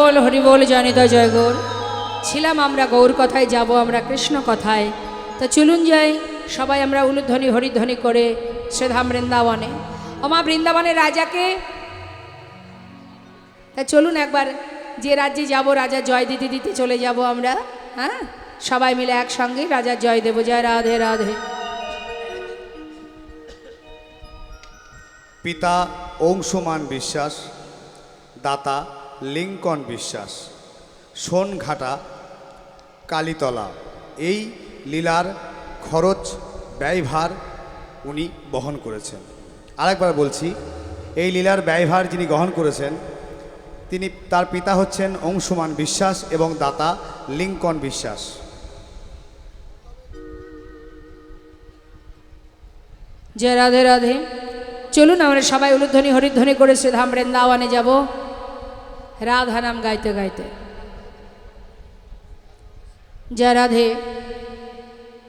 [SPEAKER 1] বল জানিত জয় গৌর। ছিলাম আমরা গৌর কথায়, যাব আমরা কৃষ্ণ কথায়। তো চলুন যাই সবাই আমরা উলুধ্বনি হরিধ্বনি করে শ্রীধাম বৃন্দাবনে। ওমা বৃন্দাবনের রাজাকে, তা চলুন একবার যে রাজ্যে যাব রাজা জয় দিতে দিতে চলে যাব আমরা। হ্যাঁ, সবাই মিলে একসঙ্গে রাজার জয় দেব। জয় রাধে রাধে।
[SPEAKER 4] পিতা অংশুমান বিশ্বাস, দাতা লিঙ্কন বিশ্বাস, সোনঘাটা কালীতলা। এই লীলার খরচ ব্যয়ভার উনি বহন করেছেন। আরেকবার বলছি, এই লীলার ব্যয়ভার যিনি গ্রহণ করেছেন তিনি, তার পিতা হচ্ছেন অংশুমান বিশ্বাস এবং দাতা লিঙ্কন বিশ্বাস।
[SPEAKER 1] জয় রাধে রাধে। চলুন আমরা সবাই উলুধ্বনি হরিধ্বনি করে শ্রীধাম বৃন্দাবনে যাব রাধা নাম গাইতে গাইতে। জয় রাধে।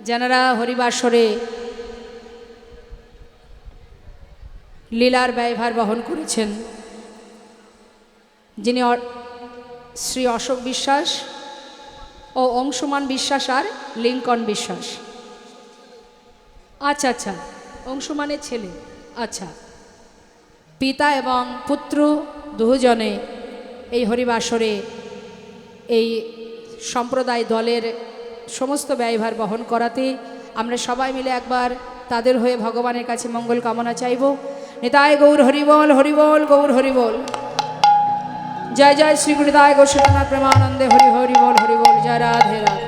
[SPEAKER 1] যারা হরিবাসরে লীলার ব্যয়ভার বহন করেছেন, যিনি শ্রী অশোক বিশ্বাস ও অংশুমান বিশ্বাস আর লিঙ্কন বিশ্বাস। আচ্ছা আচ্ছা, অংশুমানের ছেলে। আচ্ছা, পিতা এবং পুত্র দুজনে এই হরিবাসরে এই সম্প্রদায় দলের সমস্ত ব্যয়ভার বহন করাতে আমরা সবাই মিলে একবার তাদের হয়ে ভগবানের কাছে মঙ্গল কামনা চাইব। নিতাই গৌর হরিবল গৌর হরিবল। জয় জয় শ্রী গুরুদায় গৌরনাথ প্রেমানন্দে হরি হরিবল হরিবল। জয় রাধে রাধে।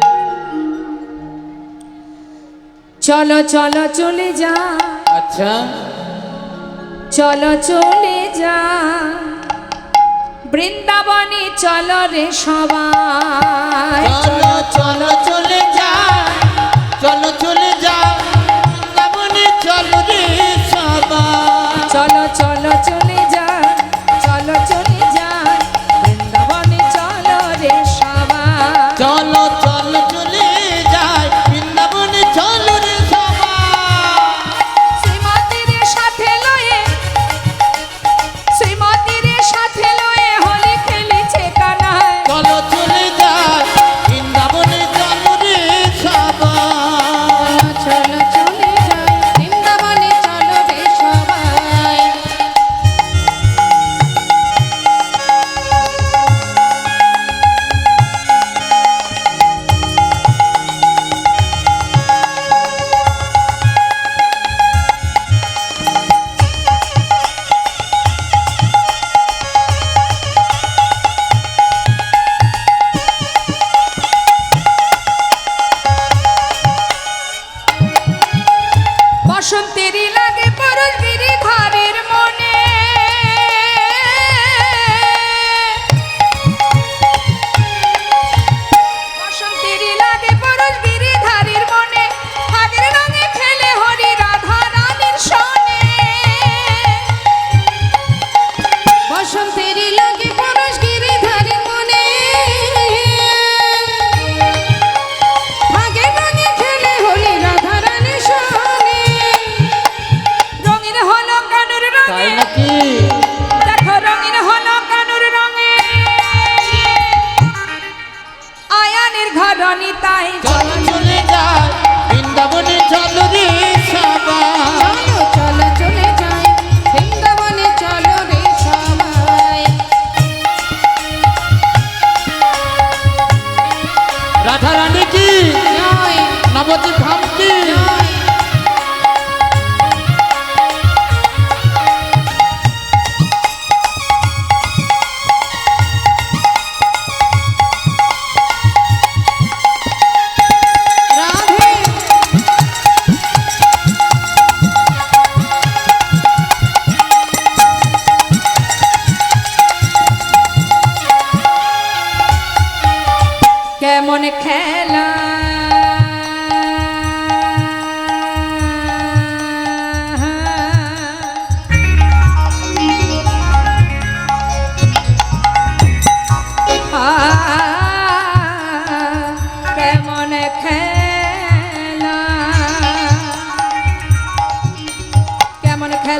[SPEAKER 1] চলো চলো চলে যা,
[SPEAKER 2] আচ্ছা
[SPEAKER 1] চলো চলে যা বৃন্দাবনে, চলো রে সবাই।
[SPEAKER 2] চলো চলো চলে যা, চলো চলে যা বৃন্দাবনে, চলো রে সবাই।
[SPEAKER 1] চলো চলো চলে যা, চলো চলে যা বৃন্দাবনে, চলো রে সবাই।
[SPEAKER 2] চলো চলো চলে যায় বৃন্দাবনে, চলো রে সবাই।
[SPEAKER 1] শ্রীমতীর সাথে লয়ে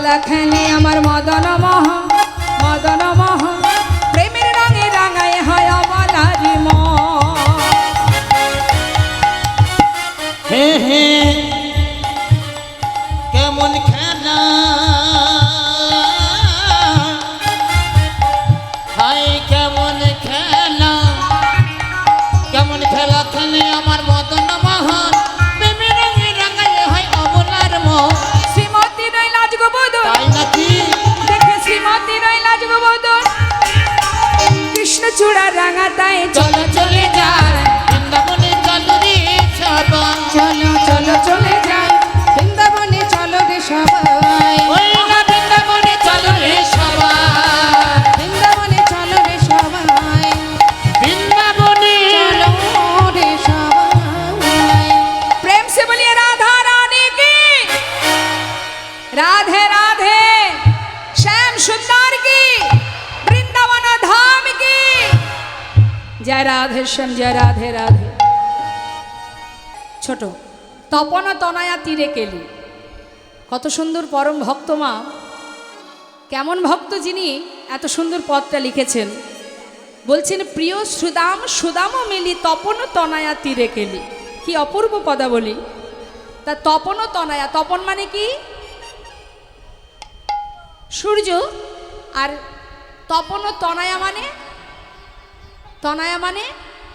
[SPEAKER 1] খেলা খেলে আমার মদন মোহন, মদন মোহন প্রেমের রঙে রাঙায় হয় অবলারি মন।
[SPEAKER 2] হে হে কেমন খেলা, হাই কেমন খেলা, কেমন খেলা খেলে আমার মদন মোহন, প্রেমের রঙে রাঙায় হয় অবলার মন।
[SPEAKER 1] শ্রীমতী নয় লাজ গোবদন,
[SPEAKER 2] তাই নাকি?
[SPEAKER 1] দেখে শ্রীমতী নয় লাজ গোবদন, কৃষ্ণচূড়া রাঙা তাই চলো চলে যায়,
[SPEAKER 2] বৃন্দাবনে চলো রে সবাই,
[SPEAKER 3] চলো চলো চলে যাই বৃন্দাবনে, চলো রে সবাই
[SPEAKER 2] ওই না বৃন্দাবনে চলো রে সবাই,
[SPEAKER 3] বৃন্দাবনে, চলো রে সবাই
[SPEAKER 2] বৃন্দাবনে
[SPEAKER 3] চলো রে সবাই।
[SPEAKER 1] प्रेम से बोलिए राधा रानी की, राधे राधे, श्याम सुंदर की, वृंदावन धाम की जय राधे श्याम, जय राधे राधे। ছোট তপন তনয়া তীরে কেলি, কত সুন্দর পরম ভক্ত মা, কেমন ভক্ত যিনি এত সুন্দর পদটা লিখেছেন। বলছেন প্রিয় সুদাম, সুদামও মিলি তপন তনয়া তীরে কেলি। কি অপূর্ব পদাবলী। তা তপন তনয়া, তপন মানে কি? সূর্য। আর তপন তনয়া মানে, তনয়া মানে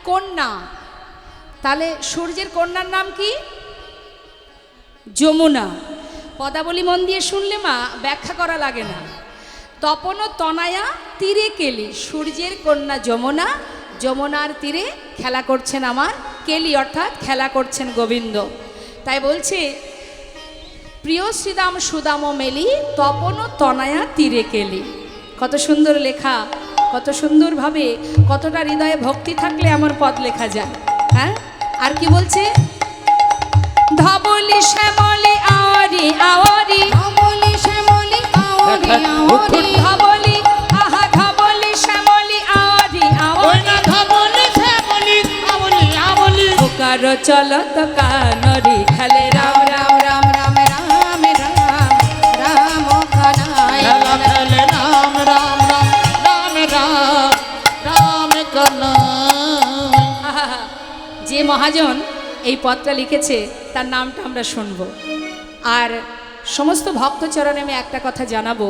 [SPEAKER 1] কন্যা। তাহলে সূর্যের কন্যার নাম কি? যমুনা। পদাবলী মন দিয়ে শুনলে মা, ব্যাখ্যা করা লাগে না। তপন তনয়া তীরে কেলি, সূর্যের কন্যা যমুনা, যমুনার তীরে খেলা করছেন আমার কেলি, অর্থাৎ খেলা করছেন গোবিন্দ। তাই বলছে প্রিয় শ্রীদাম সুদাম মেলি, তপন তনয়া তীরে কেলি। কত সুন্দর লেখা, কত সুন্দরভাবে, কতটা হৃদয়ে ভক্তি থাকলে আমার পদ লেখা যায়। হ্যাঁ, আর কি বলছে? ধবলি শ্যামলি আওয়ারি আওয়ারি,
[SPEAKER 3] আমলি শ্যামলি আওয়ারি আওয়ারি,
[SPEAKER 1] ধবলি আহা ধবলি শ্যামলি আওয়ারি
[SPEAKER 2] ওই
[SPEAKER 1] আওয়ারি,
[SPEAKER 2] না ধবলি শ্যামলি আমলি আমলি,
[SPEAKER 1] পুকার চলত কানরি খেলে রাম রাম
[SPEAKER 3] রাম রাম রাম রাম রাম কানাই,
[SPEAKER 2] খেলা খেলে রাম রাম রাম রাম রাম রাম কানাই।
[SPEAKER 1] আহা, যে মহাজন এই পদটা লিখেছে তার নামটা আমরা শুনব। আর সমস্ত ভক্তচরণে আমি একটা কথা জানাবো,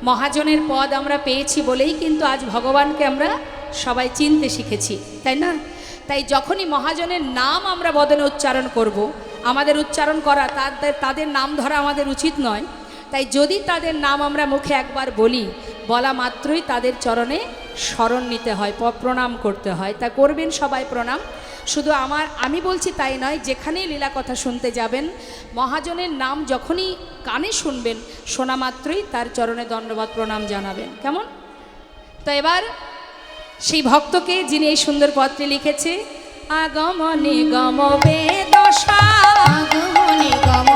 [SPEAKER 1] মহাজনের পদ আমরা পেয়েছি বলেই কিন্তু আজ ভগবানকে আমরা সবাই চিনতে শিখেছি, তাই না? তাই যখনই মহাজনের নাম আমরা বদনে উচ্চারণ করব, আমাদের উচ্চারণ করা, তাদের নাম ধরা আমাদের উচিত নয়। তাই যদি তাদের নাম আমরা মুখে একবার বলি, বলা মাত্রই তাদের চরণে স্মরণ নিতে হয়, প্রণাম করতে হয়। তা করবেন সবাই প্রণাম। শুধু আমি বলছি তাই নয়, যেখানেই লীলা কথা শুনতে যাবেন, মহাজনের নাম যখনই কানে শুনবেন, শোনা মাত্রই তার চরণে দণ্ডবত প্রণাম জানাবেন। কেমন? তো এবার সেই ভক্তকে, যিনি এই সুন্দর পদটি লিখেছে, আগম নিগম বেদশা
[SPEAKER 3] আগমনি গম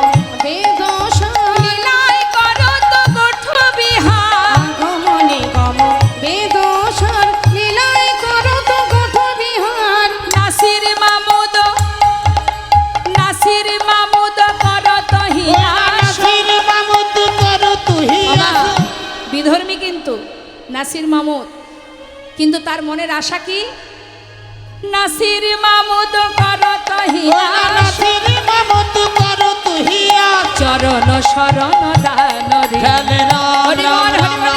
[SPEAKER 3] বেদশা,
[SPEAKER 1] লীলায় করত গোঠ বিহার,
[SPEAKER 3] আগমনি গম বেদশার, লীলায় করত গোঠ বিহার,
[SPEAKER 1] নাসির মামুদ, নাসির মামুদ করত হিয়ার।
[SPEAKER 2] নাসির মামুদ করো তুহি
[SPEAKER 1] বাবা, বিধর্মী কিন্তু নাসির মামুদ, কিন্তু তার মনের আশা কি? নাসির মামুদ করত হিয়ার,
[SPEAKER 2] নাসির মামুদ করো তুহি
[SPEAKER 1] চরণ শরণ দানরে।
[SPEAKER 2] খেলে রাম
[SPEAKER 1] হরি বল, হরি
[SPEAKER 2] রাম
[SPEAKER 1] বল।